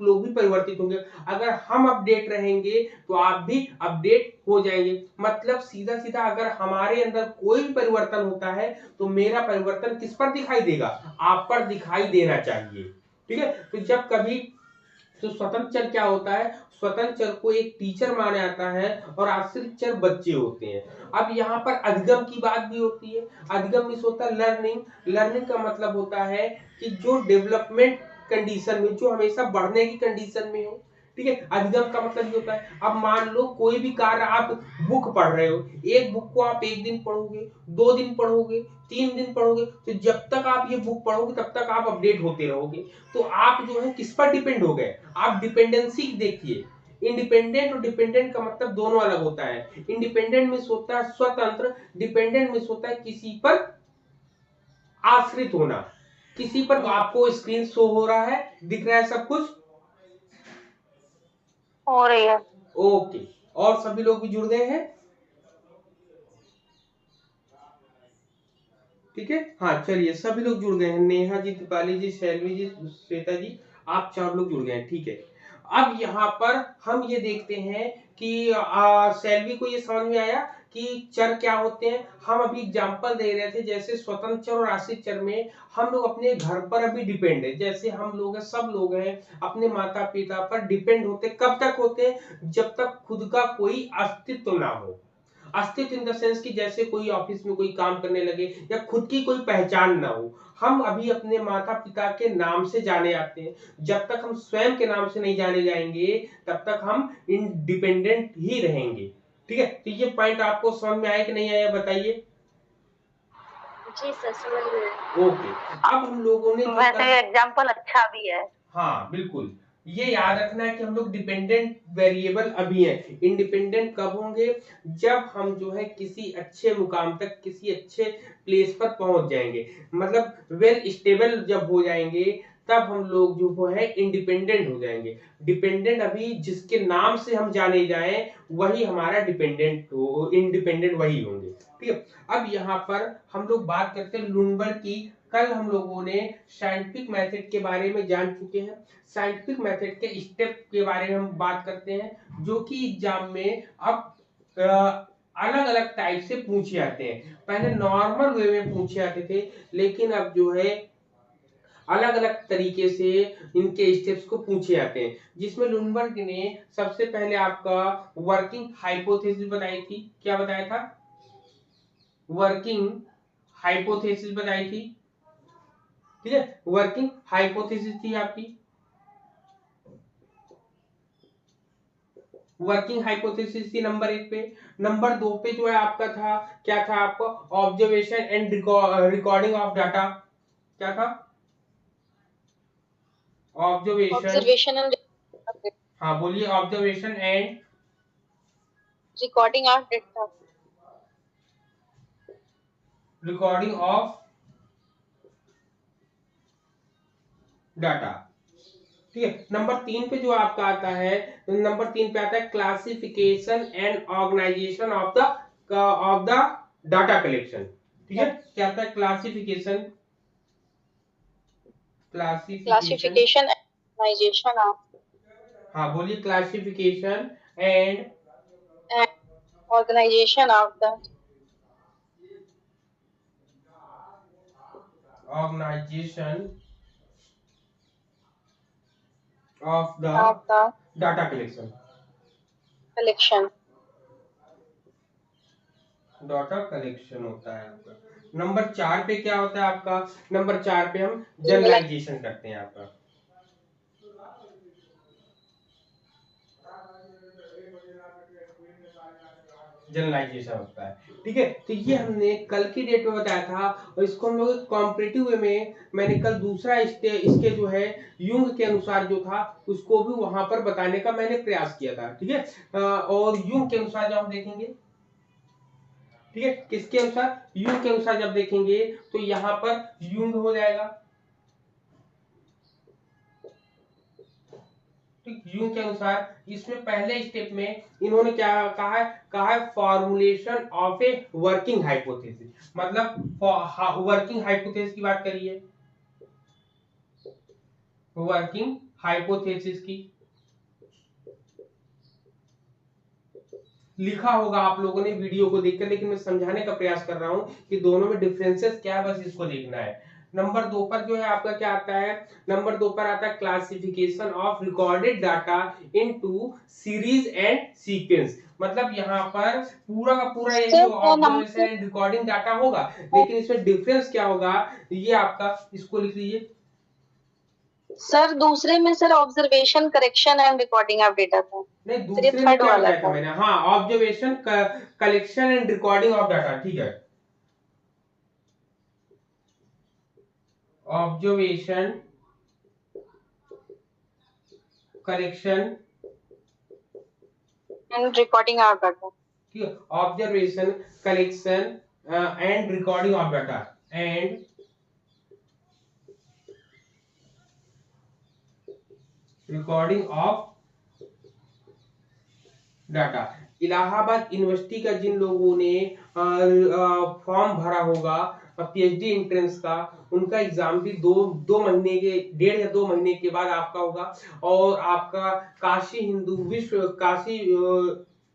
लोग भी परिवर्तित होंगे। अगर हम अपडेट रहेंगे तो आप भी अपडेट हो जाएंगे। मतलब सीधा सीधा अगर हमारे अंदर कोई भी परिवर्तन होता है तो मेरा परिवर्तन किस पर दिखाई देगा? आप पर दिखाई देना चाहिए। ठीक है, तो जब कभी तो स्वतंत्र चर क्या होता है? स्वतंत्र चर को एक टीचर माना जाता है और आश्रित चर बच्चे होते हैं। अब यहाँ पर अधिगम की बात भी होती है। अधिगम मीन्स होता है लर्निंग का मतलब होता है कि जो डेवलपमेंट कंडीशन में, जो हमेशा बढ़ने की कंडीशन में हो। ठीक है, अधिगम का मतलब ये होता है, अब मान लो कोई भी कार्य आप बुक पढ़ रहे हो, एक बुक को आप 1 दिन पढ़ोगे, 2 दिन पढ़ोगे, 3 दिन पढ़ोगे, तो जब तक आप ये बुक पढ़ोगे तब तक आप अपडेट होते रहोगे। तो आप जो है किस पर डिपेंड हो गए? आप डिपेंडेंसी देखिए। इंडिपेंडेंट और डिपेंडेंट का मतलब दोनों अलग होता है। इंडिपेंडेंट मीन्स होता है स्वतंत्र, डिपेंडेंट मीन्स होता है किसी पर आश्रित होना। किसी पर आपको स्क्रीन शो हो रहा है, दिख रहा है सब कुछ? हो रही है। ओके, और सभी लोग भी जुड़ गए हैं? ठीक है, हाँ चलिए सभी लोग जुड़ गए हैं। नेहा जी, दीपाली जी, शैलवी जी, श्वेता जी, आप 4 लोग जुड़ गए हैं। ठीक है, अब यहाँ पर हम ये देखते हैं कि शैलवी को ये समझ में आया कि चर क्या होते हैं। हम अभी एग्जांपल दे रहे थे, जैसे स्वतंत्र चर और आश्रित चर में हम लोग अपने घर पर अभी डिपेंड है। जैसे हम लोग हैं, सब लोग हैं, अपने माता पिता पर डिपेंड होते। कब तक होते हैं? जब तक खुद का कोई अस्तित्व ना हो। अस्तित्व इन द सेंस कि जैसे कोई ऑफिस में कोई काम करने लगे या खुद की कोई पहचान ना हो। हम अभी अपने माता पिता के नाम से जाने जाते हैं। जब तक हम स्वयं के नाम से नहीं जाने जाएंगे तब तक हम इंडिपेंडेंट ही रहेंगे। ठीक है, तो ये पॉइंट आपको समझ में आया कि नहीं आया, बताइए। जी सर, समझ गए। ओके, अब हम लोगों ने वैसे एग्जाम्पल अच्छा भी है। हाँ बिल्कुल, ये याद रखना है कि हम लोग डिपेंडेंट वेरिएबल अभी हैं, इंडिपेंडेंट कब होंगे, जब हम जो है किसी अच्छे मुकाम तक, किसी अच्छे प्लेस पर पहुंच जाएंगे, मतलब वेल स्टेबल जब हो जाएंगे, तब हम लोग जो वो है इंडिपेंडेंट हो जाएंगे। डिपेंडेंट अभी जिसके नाम से हम जाने जाएं वही हमारा डिपेंडेंट हो, इंडिपेंडेंट वही होंगे। ठीक है, अब यहाँ पर हम लोग बात करते हैं लुनबर्ग की। कल हम लोगों ने साइंटिफिक मेथड के बारे में जान चुके हैं। साइंटिफिक मेथड के स्टेप के बारे में हम बात करते हैं, जो कि एग्जाम में अब अलग अलग टाइप से पूछे जाते हैं। पहले नॉर्मल वे में पूछे जाते थे, लेकिन अब जो है अलग अलग तरीके से इनके स्टेप्स को पूछे जाते हैं, जिसमें लुनबर्ग ने सबसे पहले आपका वर्किंग हाइपोथेसिस बताई थी। क्या बताया था? वर्किंग हाइपोथेसिस बताई थी। ठीक है, वर्किंग हाइपोथेसिस थी आपकी, वर्किंग हाइपोथेसिस थी नंबर 1 पे। नंबर 2 पे जो है आपका था, क्या था आपका? Observation and recording of data. क्या था? ऑब्जर्वेशन। ऑब्जर्वेशन एंड हाँ बोलिए, observation and recording of data. Recording of data. ठीक है, नंबर 3 पे जो आपका आता है, नंबर 3 पे आता है classification and organization of the data collection. ठीक है, क्या आता है? Classification, classification. Classification organization of हाँ बोलिए, classification and organization of the organization of the of the data collection. Collection. Data collection होता है आपका। नंबर 4 पे क्या होता है आपका? नंबर 4 पे हम जनरलाइजेशन करते हैं आपका। जनरलाइजेशन होता है। ठीक है, तो ये हमने कल की डेट में बताया था, और इसको हम लोग कॉम्पिटिटिव वे में, मैंने कल दूसरा इसके जो है युंग के अनुसार जो था उसको भी वहां पर बताने का मैंने प्रयास किया था। ठीक है, और युंग के अनुसार जब हम देखेंगे, ठीक है, किसके अनुसार? युंग के अनुसार जब देखेंगे तो यहाँ पर युंग हो जाएगा। ठीक, यूं के अनुसार इसमें पहले स्टेप में इन्होंने क्या कहा है? कहा है formulation of a working hypothesis, मतलब वर्किंग हाइपोथेसिस की बात करिए, वर्किंग हाइपोथेसिस की लिखा होगा आप लोगों ने वीडियो को देखकर, लेकिन मैं समझाने का प्रयास कर रहा हूं कि दोनों में डिफरेंसेस क्या है, बस इसको देखना है। नंबर 2 पर जो है आपका क्या आता है? नंबर 2 पर आता है classification of recorded data into series and sequence. मतलब यहाँ पर पूरा का पूरा यही सर वो observation number and recording data होगा, लेकिन इसमें डिफरेंस क्या होगा, ये आपका, इसको लिख लीजिए। सर दूसरे में sir observation correction and recording of data था। नहीं, सर ये दूसरे में थर्ड क्या वाला बताया था था। मैंने? हाँ, observation, collection and recording of data. ठीक है, observation, collection, and recording of data. ठीक है, observation, collection and recording of data, and recording of data. Allahabad university का जिन लोगों ने फॉर्म भरा होगा पीएचडी एंट्रेंस का, उनका एग्जाम भी दो महीने के, 1.5 या 2 महीने के बाद आपका होगा। और आपका काशी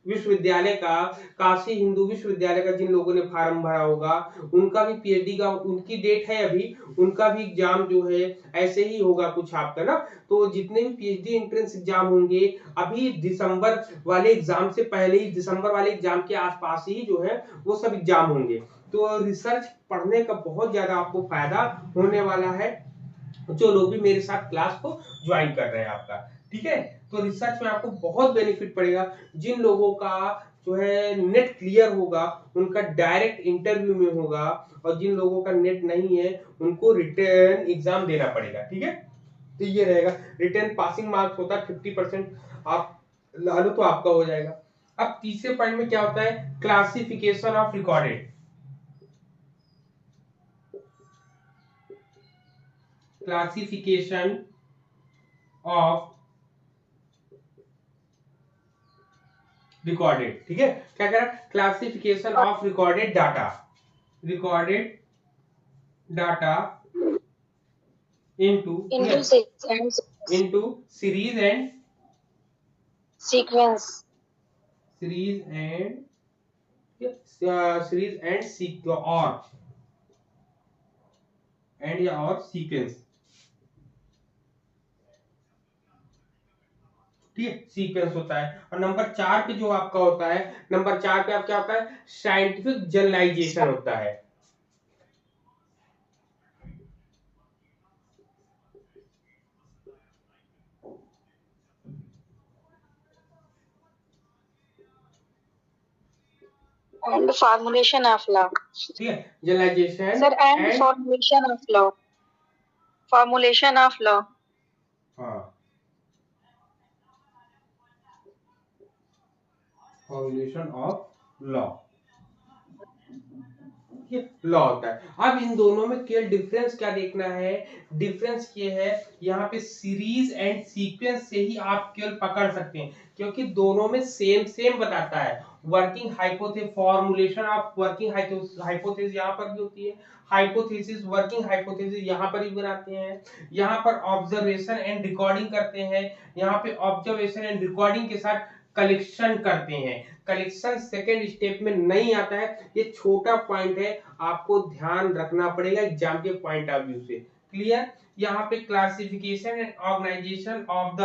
विश्वविद्यालय का, काशी हिंदू विश्वविद्यालय का जिन लोगों ने फॉर्म भरा होगा, उनका भी पीएचडी का, उनकी डेट है अभी, उनका भी एग्जाम जो है ऐसे ही होगा कुछ आपका ना। तो जितने भी पीएचडी एंट्रेंस एग्जाम होंगे अभी दिसंबर वाले एग्जाम से पहले ही, दिसंबर वाले एग्जाम के आसपास ही जो है वो सब एग्जाम होंगे। तो रिसर्च पढ़ने का बहुत ज्यादा आपको फायदा होने वाला है, जो लोग भी मेरे साथ क्लास को ज्वाइन कर रहे हैं आपका। ठीक है, तो रिसर्च में आपको बहुत बेनिफिट पड़ेगा। जिन लोगों का जो है नेट क्लियर होगा उनका डायरेक्ट इंटरव्यू में होगा, और जिन लोगों का नेट नहीं है उनको रिटर्न एग्जाम देना पड़ेगा। ठीक है, तो ये रहेगा। रिटर्न पासिंग मार्क्स होता है 50%, आप ला लो तो आपका हो जाएगा। अब तीसरे पॉइंट में क्या होता है, classification of recorded. Classification of recorded, ठीक है, क्या कह रहा है, classification of recorded data, recorded data into series and sequence series and series and or and या और sequence, ठीक है, सीक्वेंस होता है। और नंबर 4 पे जो आपका होता है, नंबर 4 पे आप क्या होता है, साइंटिफिक जनरलाइजेशन होता है। and formulation of law, ठीक है, generalization sir, and formulation of law, formulation of law, हाँ, फॉर्मुलेशन ऑफ लॉ, लॉ होता है। अब इन दोनों में केवल डिफरेंस क्या देखना है, डिफरेंस ये है, यहाँ पे सीरीज एंड सीक्वेंस से ही आप केवल पकड़ सकते हैं, क्योंकि दोनों में सेम सेम बताता है। Working hypothesis, formulation of working hypothesis यहाँ पर भी होती है, हाइपोथेसिस, वर्किंग हाइपोथेसिस यहाँ पर भी बनाते हैं। यहाँ पर ऑब्जर्वेशन एंड रिकॉर्डिंग करते हैं, यहाँ पे ऑब्जर्वेशन एंड रिकॉर्डिंग के साथ कलेक्शन करते हैं। कलेक्शन सेकेंड स्टेप में नहीं आता है, ये छोटा पॉइंट है, आपको ध्यान रखना पड़ेगा एग्जाम के पॉइंट ऑफ व्यू से। क्लियर, यहाँ पे classification and organization of the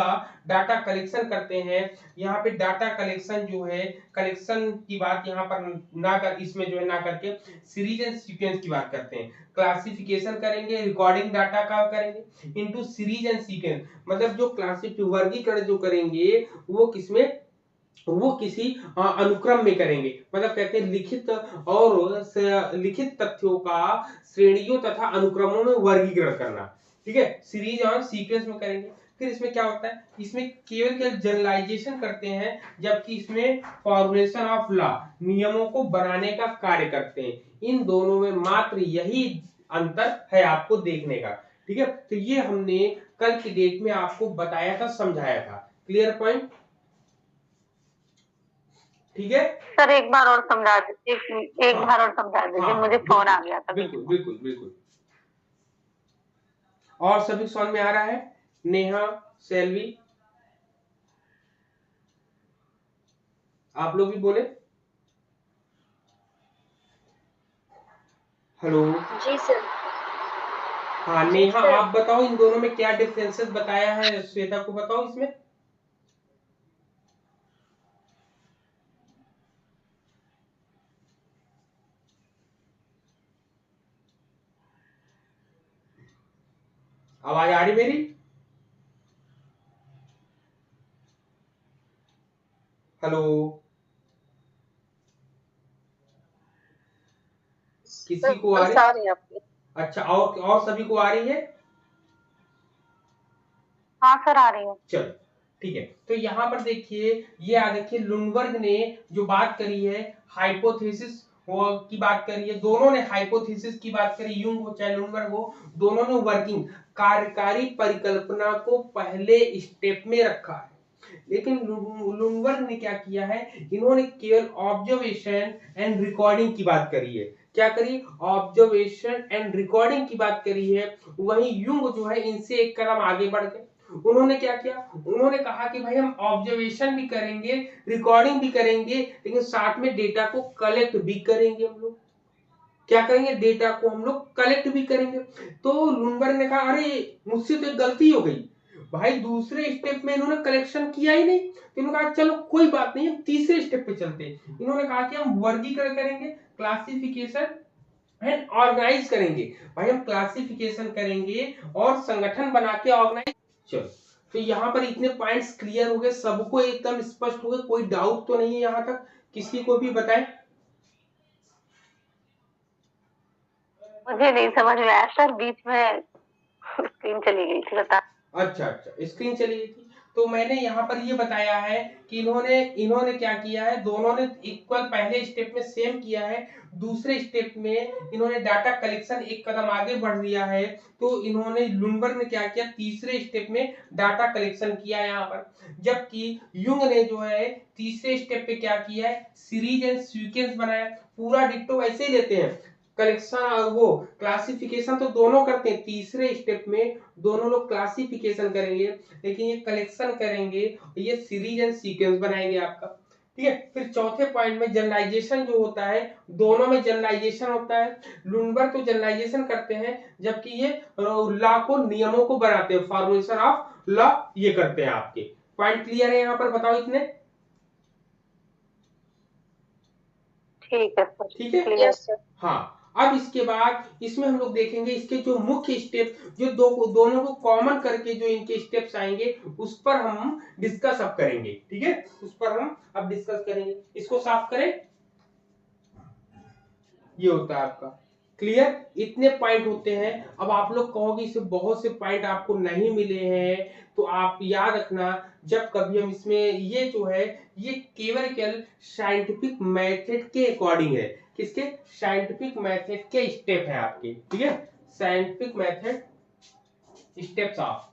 data collection करते हैं। यहाँ पे डाटा कलेक्शन जो है, कलेक्शन की बात यहाँ पर ना कर, इसमें जो है ना करके सीरीज एंड सीक्वेंस की बात करते हैं। क्लासिफिकेशन करेंगे, रिकॉर्डिंग डाटा का करेंगे इनटू सीरीज एंड सीक्वेंस, मतलब जो क्लासिफिक वर्गीकरण जो करेंगे वो किसमें, वो किसी अनुक्रम में करेंगे, मतलब कहते हैं लिखित और लिखित तथ्यों का श्रेणियों तथा अनुक्रमों में वर्गीकरण करना, ठीक है, सीरीज और सीक्वेंस में करेंगे। फिर इसमें क्या होता है, इसमें केवल जनरलाइजेशन करते हैं, जबकि इसमें फॉर्मुलेशन ऑफ लॉ, नियमों को बनाने का कार्य करते हैं। इन दोनों में मात्र यही अंतर है आपको देखने का, ठीक है। तो ये हमने कल की डेट में आपको बताया था, समझाया था। क्लियर पॉइंट, ठीक है सर। एक बार और समझा दीजिए, एक बार और समझा दीजिए, मुझे फोन आ गया था। बिल्कुल बिल्कुल बिल्कुल। और सभी समझ में आ रहा है, नेहा, सेल्वी, आप लोग भी बोले हेलो। जी सर। हाँ नेहा, आप बताओ इन दोनों में क्या डिफरेंसेस बताया है, श्वेता को बताओ इसमें। आवाज आ रही मेरी, हेलो, किसी को आ रही है? अच्छा, और सभी को आ रही है? हाँ सर, आ रही है। चलो ठीक है, तो यहाँ पर देखिए, ये आ देखिए, लुनबर्ग ने जो बात करी है, हाइपोथेसिस की बात करी है, दोनों ने हाइपोथेसिस की बात करी, यूंग हो चाहे लुनबर्ग हो, दोनों ने वर्किंग कार्यकारी परिकल्पना को पहले स्टेप में रखा है। लेकिन लुनबर्ग ने क्या किया है, इन्होंने केवल ऑब्जर्वेशन एंड रिकॉर्डिंग की बात करी है। क्या करी, ऑब्जर्वेशन एंड रिकॉर्डिंग की बात करी है। वहीं यूंग जो है इनसे एक कदम आगे बढ़ गए, उन्होंने क्या किया, उन्होंने कहा कि भाई हम ऑब्जर्वेशन भी करेंगे, रिकॉर्डिंग भी करेंगे, लेकिन साथ में डेटा को कलेक्ट भी करेंगे। हम लोग क्या करेंगे, डेटा को हम लोग कलेक्ट भी करेंगे। तो लुनबर्ग ने कहा अरे मुझसे तो एक गलती हो गई भाई, दूसरे स्टेप में इन्होंने कलेक्शन किया ही नहीं। तो इन्होंने कहा चलो कोई बात नहीं, हम तीसरे स्टेप पे चलते हैं। इन्होंने कहा कि हम वर्गीकरण करेंगे, क्लासिफिकेशन एंड ऑर्गेनाइज करेंगे। भाई हम क्लासिफिकेशन करेंगे और संगठन बना के ऑर्गेनाइज। चलो, तो यहाँ पर इतने पॉइंट्स क्लियर हो गए, सबको एकदम स्पष्ट हो गए, कोई डाउट तो नहीं है यहाँ तक, किसी को भी बताएं। मुझे नहीं समझ में आया सर, बीच में स्क्रीन चली गई थी, बता। अच्छा अच्छा, स्क्रीन चली गई थी। तो मैंने यहाँ पर ये बताया है कि इन्होंने इन्होंने क्या किया है, दोनों ने इक्वल पहले स्टेप में सेम किया है, दूसरे स्टेप में इन्होंने डाटा कलेक्शन एक कदम आगे बढ़ दिया है। तो इन्होंने लुनबर्ग ने क्या किया, तीसरे स्टेप में डाटा कलेक्शन किया यहाँ पर, जबकि युंग ने जो है तीसरे स्टेप पे क्या किया है, सीरीज एंड सीक्वेंस बनाया। पूरा डिट्टो वैसे ही लेते हैं, कलेक्शन और वो क्लासिफिकेशन तो दोनों करते हैं, तीसरे स्टेप में दोनों लोग क्लासिफिकेशन करेंगे, लेकिन ये कलेक्शन करेंगे, ये सीरीज एंड सीक्वेंस बनाएंगे आपका। ठीक है, फिर चौथे पॉइंट में जनरलाइजेशन जो होता है, दोनों में जनरलाइजेशन होता है। लुनबर्ग तो जनरलाइजेशन करते हैं, जबकि ये लॉ को, नियमों को बनाते हैं, फॉर्मुलेशन ऑफ लॉ ये करते हैं। आपके पॉइंट क्लियर है यहाँ पर, बताओ इतने? ठीक है सर, ठीक है, यस सर। हाँ। अब इसके बाद इसमें हम लोग देखेंगे इसके जो मुख्य स्टेप, जो दोनों को कॉमन करके जो इनके स्टेप्स आएंगे, उस पर हम डिस्कस अब करेंगे। ठीक है, उस पर हम अब डिस्कस करेंगे। इसको साफ करें, ये होता है आपका क्लियर, इतने पॉइंट होते हैं। अब आप लोग कहोगे इससे बहुत से पॉइंट आपको नहीं मिले हैं, तो आप याद रखना, जब कभी हम इसमें ये जो है, ये केवल साइंटिफिक मेथड के अकॉर्डिंग है। किसके? साइंटिफिक मेथड के स्टेप है आपके। ठीक है, साइंटिफिक मेथड स्टेप्स ऑफ,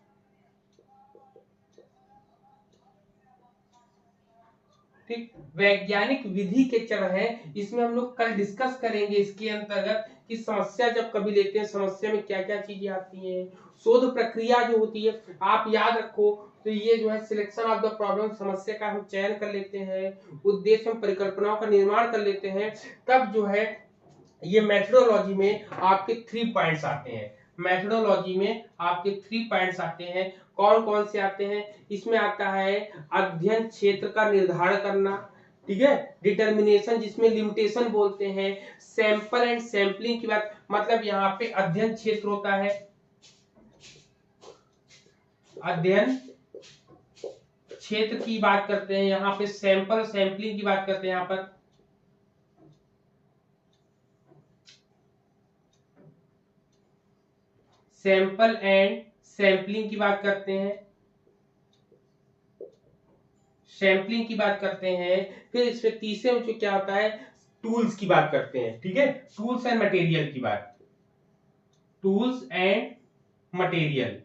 ठीक, वैज्ञानिक विधि के चरण है। इसमें हम लोग कल डिस्कस करेंगे इसके अंतर्गत कि समस्या जब कभी लेते हैं, समस्या में क्या क्या चीजें आती हैं, शोध प्रक्रिया जो होती है, आप याद रखो। तो ये जो है सिलेक्शन ऑफ द प्रॉब्लम, समस्या का हम चयन कर लेते हैं, उद्देश्य में परिकल्पनाओं का निर्माण कर लेते हैं, तब जो है ये मेथोडोलॉजी में आपके 3 पॉइंट्स आते हैं। मेथोडोलॉजी में आपके 3 पॉइंट्स आते हैं। कौन कौन से आते हैं? इसमें आता है अध्ययन क्षेत्र का निर्धारण करना, ठीक है, डिटर्मिनेशन जिसमें लिमिटेशन बोलते हैं, सैंपल एंड सैंपलिंग की बात, मतलब यहाँ पे अध्ययन क्षेत्र होता है, अध्ययन क्षेत्र की बात करते हैं, यहाँ पे सैंपल सैंपलिंग की बात करते हैं। यहाँ पर सैंपल एंड सैंपलिंग की बात करते हैं, सैंपलिंग की बात करते हैं। फिर इसमें तीसरे में जो क्या होता है, टूल्स की बात करते हैं। ठीक है, टूल्स एंड मटेरियल की बात, tools and material,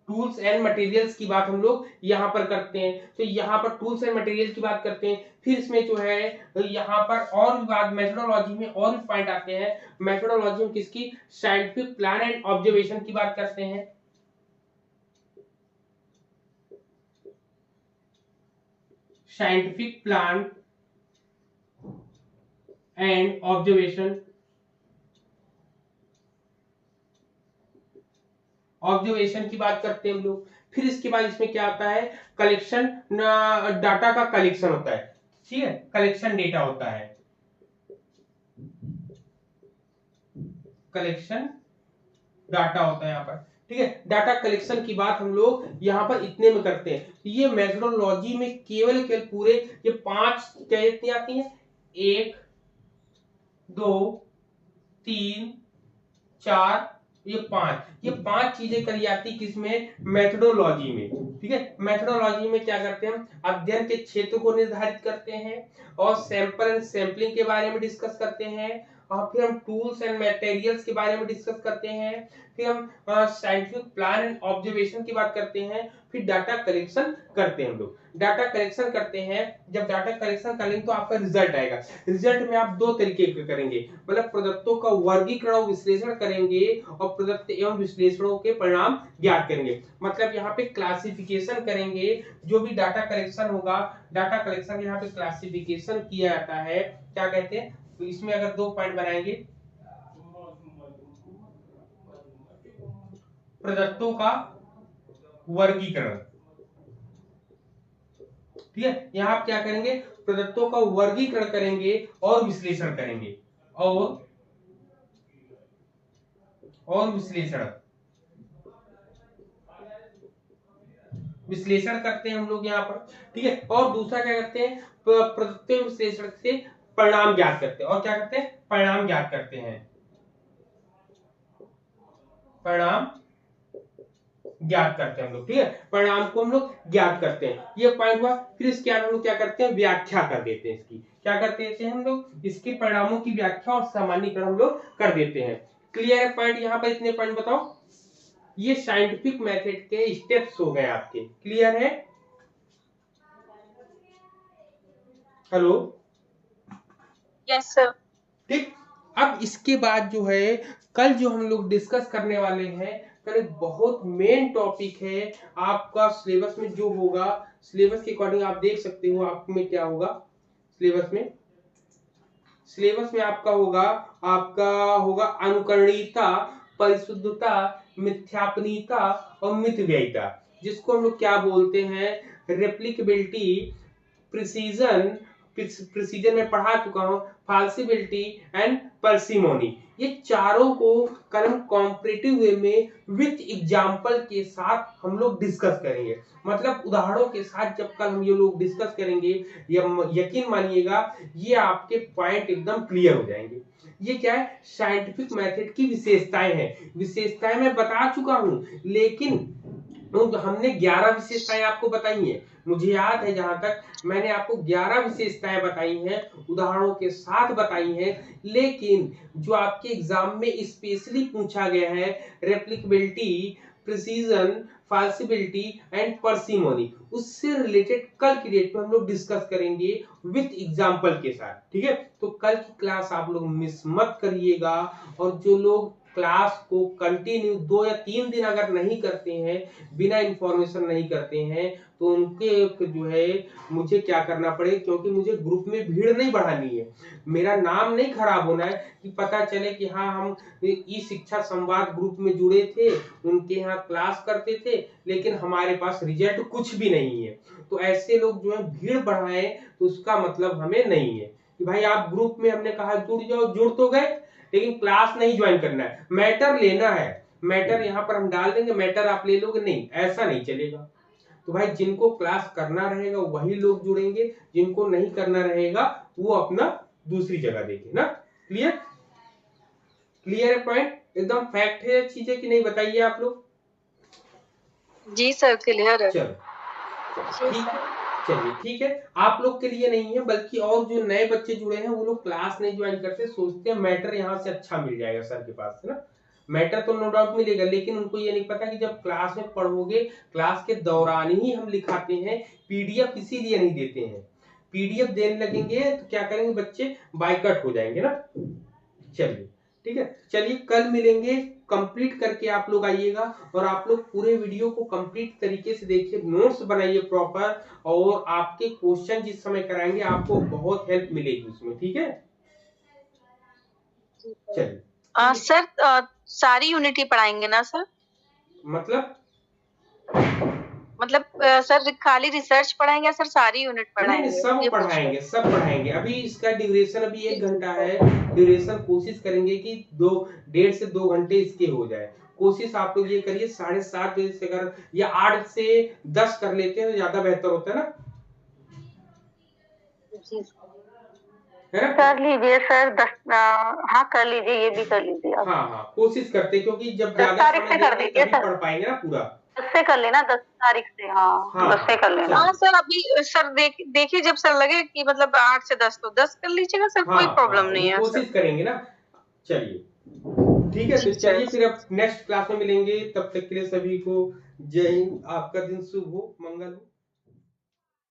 tools and materials की बात हम लोग यहाँ पर करते हैं। तो यहाँ पर टूल्स एंड मटेरियल की बात करते हैं। फिर इसमें जो है यहाँ पर और भी बात, मेथोडोलॉजी में और भी पॉइंट आते हैं। मेथोडोलॉजी में किसकी? साइंटिफिक प्लान एंड ऑब्जर्वेशन की बात करते हैं, scientific plan and observation, observation की बात करते हैं हम लोग। फिर इसके बाद इसमें क्या आता है, कलेक्शन, डाटा का कलेक्शन होता है। ठीक है, कलेक्शन डेटा होता है, कलेक्शन डाटा होता है यहाँ पर। ठीक है, डाटा कलेक्शन की बात हम लोग यहाँ पर इतने में करते हैं। ये मेथोडोलॉजी में केवल पूरे ये 5 क्या इतनी आती हैं, 1 2 3 4, ये पांच चीजें करी जाती किसमें? मेथोडोलॉजी में। ठीक है, मेथोडोलॉजी में क्या करते हैं हम, अध्ययन के क्षेत्र को निर्धारित करते हैं, और सैंपल एंड सैंपलिंग के बारे में डिस्कस करते हैं, और फिर हम टूल्स एंड मटेरियल्स के बारे में डिस्कस करते हैं, फिर हम साइंटिफिक प्लान एंड ऑब्जर्वेशन की बात करते हैं, फिर डाटा कलेक्शन करते हैं। हम लोग डाटा कलेक्शन करते हैं, जब डाटा कलेक्शन करेंगे तो आपका रिजल्ट आएगा। रिजल्ट में आप 2 तरीके के करेंगे, मतलब प्रदत्तों का वर्गीकरण और विश्लेषण करेंगे, और प्रदत्त एवं विश्लेषणों के परिणाम ज्ञात करेंगे। मतलब यहाँ पे क्लासिफिकेशन करेंगे, जो भी डाटा कलेक्शन होगा, डाटा कलेक्शन यहाँ पे क्लासिफिकेशन किया जाता है, क्या कहते हैं। तो इसमें अगर 2 पॉइंट बनाएंगे, प्रदत्तों का वर्गीकरण, ठीक है, यहाँ आप क्या करेंगे, प्रदत्तों का वर्गीकरण करेंगे और विश्लेषण करेंगे, और विश्लेषण, विश्लेषण करते हैं हम लोग यहाँ पर। ठीक है, और दूसरा क्या करते हैं, प्रदत्त विश्लेषण से परिणाम ज्ञात करते हैं, और क्या करते हैं, परिणाम ज्ञात करते हैं। परिणाम ज्ञात करते हैं हम लोग, ठीक है, परिणाम को हम लोग ज्ञात करते हैं, ये पॉइंट हुआ। फिर इसके बाद हम लोग क्या करते हैं, व्याख्या कर देते हैं इसकी, क्या करते हैं हम लोग, इसके परिणामों की व्याख्या और सामान्यीकरण हम लोग कर देते हैं। क्लियर है पॉइंट, यहाँ पर इतने पॉइंट बताओ, ये साइंटिफिक मेथड के स्टेप्स हो गए आपके, क्लियर है। Hello, yes sir. ठीक, अब इसके बाद जो है कल जो हम लोग डिस्कस करने वाले हैं, कल एक बहुत मेन टॉपिक है आपका सिलेबस में जो होगा, सिलेबस के अकॉर्डिंग आप देख सकते हो आप में क्या होगा सिलेबस में आपका होगा अनुकरणीयता, परिशुद्धता, मिथ्यापनीयता और मितव्ययिता, जिसको हम लोग क्या बोलते हैं, रेप्लिकेबिलिटी, प्रिसीजन में पढ़ा चुका हूं, फाल्सिबिलिटी एंड पर्सिमोनी। ये चारों को कल हम कॉम्परेटिव वे में विथ एग्जांपल के साथ हम लोग डिस्कस करेंगे, मतलब उदाहरणों के साथ जब कल हम ये लोग डिस्कस करेंगे, यकीन मानिएगा ये आपके पॉइंट एकदम क्लियर हो जाएंगे। ये क्या है, साइंटिफिक मेथड की विशेषताएं हैं, विशेषताएं मैं बता चुका हूं, लेकिन हमने 11 विशेषताएं आपको बताई हैं, मुझे याद है जहां तक मैंने आपको 11 विशेषताएं बताई हैं, उदाहरणों के साथ बताई हैं, लेकिन जो आपके एग्जाम में स्पेशली पूछा गया है, रेप्लिकेबिलिटी, प्रिसीजन, फाल्सिबिलिटी एंड पर्सिमोनी, उससे रिलेटेड कल की डेट में हम लोग डिस्कस करेंगे विथ एग्जांपल के साथ, ठीक है। तो कल की क्लास आप लोग मिस मत करिएगा, और जो लोग क्लास को कंटिन्यू 2 या 3 दिन अगर नहीं करते हैं, बिना इंफॉर्मेशन नहीं करते हैं, तो उनके जो है मुझे क्या करना पड़ेगा, क्योंकि मुझे ग्रुप में भीड़ नहीं बढ़ानी है, मेरा नाम नहीं खराब होना है कि पता चले कि हाँ हम ई शिक्षा संवाद ग्रुप में जुड़े थे, उनके यहाँ क्लास करते थे, लेकिन हमारे पास रिजल्ट कुछ भी नहीं है। तो ऐसे लोग जो है भीड़ बढ़ाएं, तो उसका मतलब हमें नहीं है कि भाई आप ग्रुप में, हमने कहा जुड़ जाओ, जुड़ तो गए, लेकिन क्लास नहीं ज्वाइन करना है, मैटर लेना है, मैटर यहाँ पर हम डाल देंगे, मैटर आप ले लोगे नहीं, ऐसा नहीं चलेगा। तो भाई जिनको क्लास करना रहेगा वही लोग जुड़ेंगे, जिनको नहीं करना रहेगा वो अपना दूसरी जगह देखे ना। क्लियर, क्लियर है पॉइंट, एकदम फैक्ट है चीजें कि नहीं, बताइए आप लोग। जी सर क्लियर है। चलो ठीक है, चलिए ठीक है, आप लोग के लिए नहीं है, बल्कि और जो नए बच्चे जुड़े हैं वो लोग क्लास नहीं ज्वाइन करते, सोचते हैं मैटर यहाँ से अच्छा मिल जाएगा सर के पास से ना, मैटर तो नो डाउट मिलेगा, लेकिन उनको ये नहीं पता कि जब क्लास में पढ़ोगे, क्लास के दौरान ही हम लिखाते हैं, पीडीएफ इसीलिए नहीं देते हैं, पीडीएफ देने लगेंगे तो क्या करेंगे बच्चे, बाइकआउट हो जाएंगे ना। चलिए ठीक है, चलिए कल मिलेंगे, कंप्लीट करके आप लोग आइएगा, और आप लोग पूरे वीडियो को कंप्लीट तरीके से देखिए, नोट्स बनाइए प्रॉपर, और आपके क्वेश्चन जिस समय कराएंगे आपको बहुत हेल्प मिलेगी उसमें, ठीक है। चलिए सर सारी यूनिट ही पढ़ाएंगे ना सर, मतलब सर खाली रिसर्च पढ़ाएंगे सर, सारी यूनिट पढ़ाएंगे? नहीं, सब पढ़ाएंगे, सब पढ़ाएंगे। अभी इसका ड्यूरेशन अभी 1 घंटा है, ड्यूरेशन कोशिश करेंगे कि 1.5 से 2 घंटे इसके हो जाए, कोशिश आप लोग ये करिए 7:30 बजे से, अगर या 8 से 10 कर लेते हैं तो ज्यादा बेहतर होता है ना, है ना। कर लीजिए सर 10, हाँ कर लीजिए, ये भी कर लीजिए आप। हाँ कोशिश करते, क्योंकि जब 10 ज्यादा तारीख से समय कर देंगे दीजिए तभी सर, पढ़ पाएंगे ना पूरा। 10 से कर लेना, 10 तारीख से, हाँ 10 से कर लेना। हाँ सर अभी सर देखिए जब सर लगे कि मतलब 8 से 10 तो 10 कर लीजिएगा सर, कोई प्रॉब्लम नहीं है, कोशिश करेंगे ना। चलिए ठीक है, तो चलिए फिर अब नेक्स्ट क्लास में मिलेंगे, तब तक के लिए सभी को जय हिंद, आपका दिन शुभ हो, मंगल हो।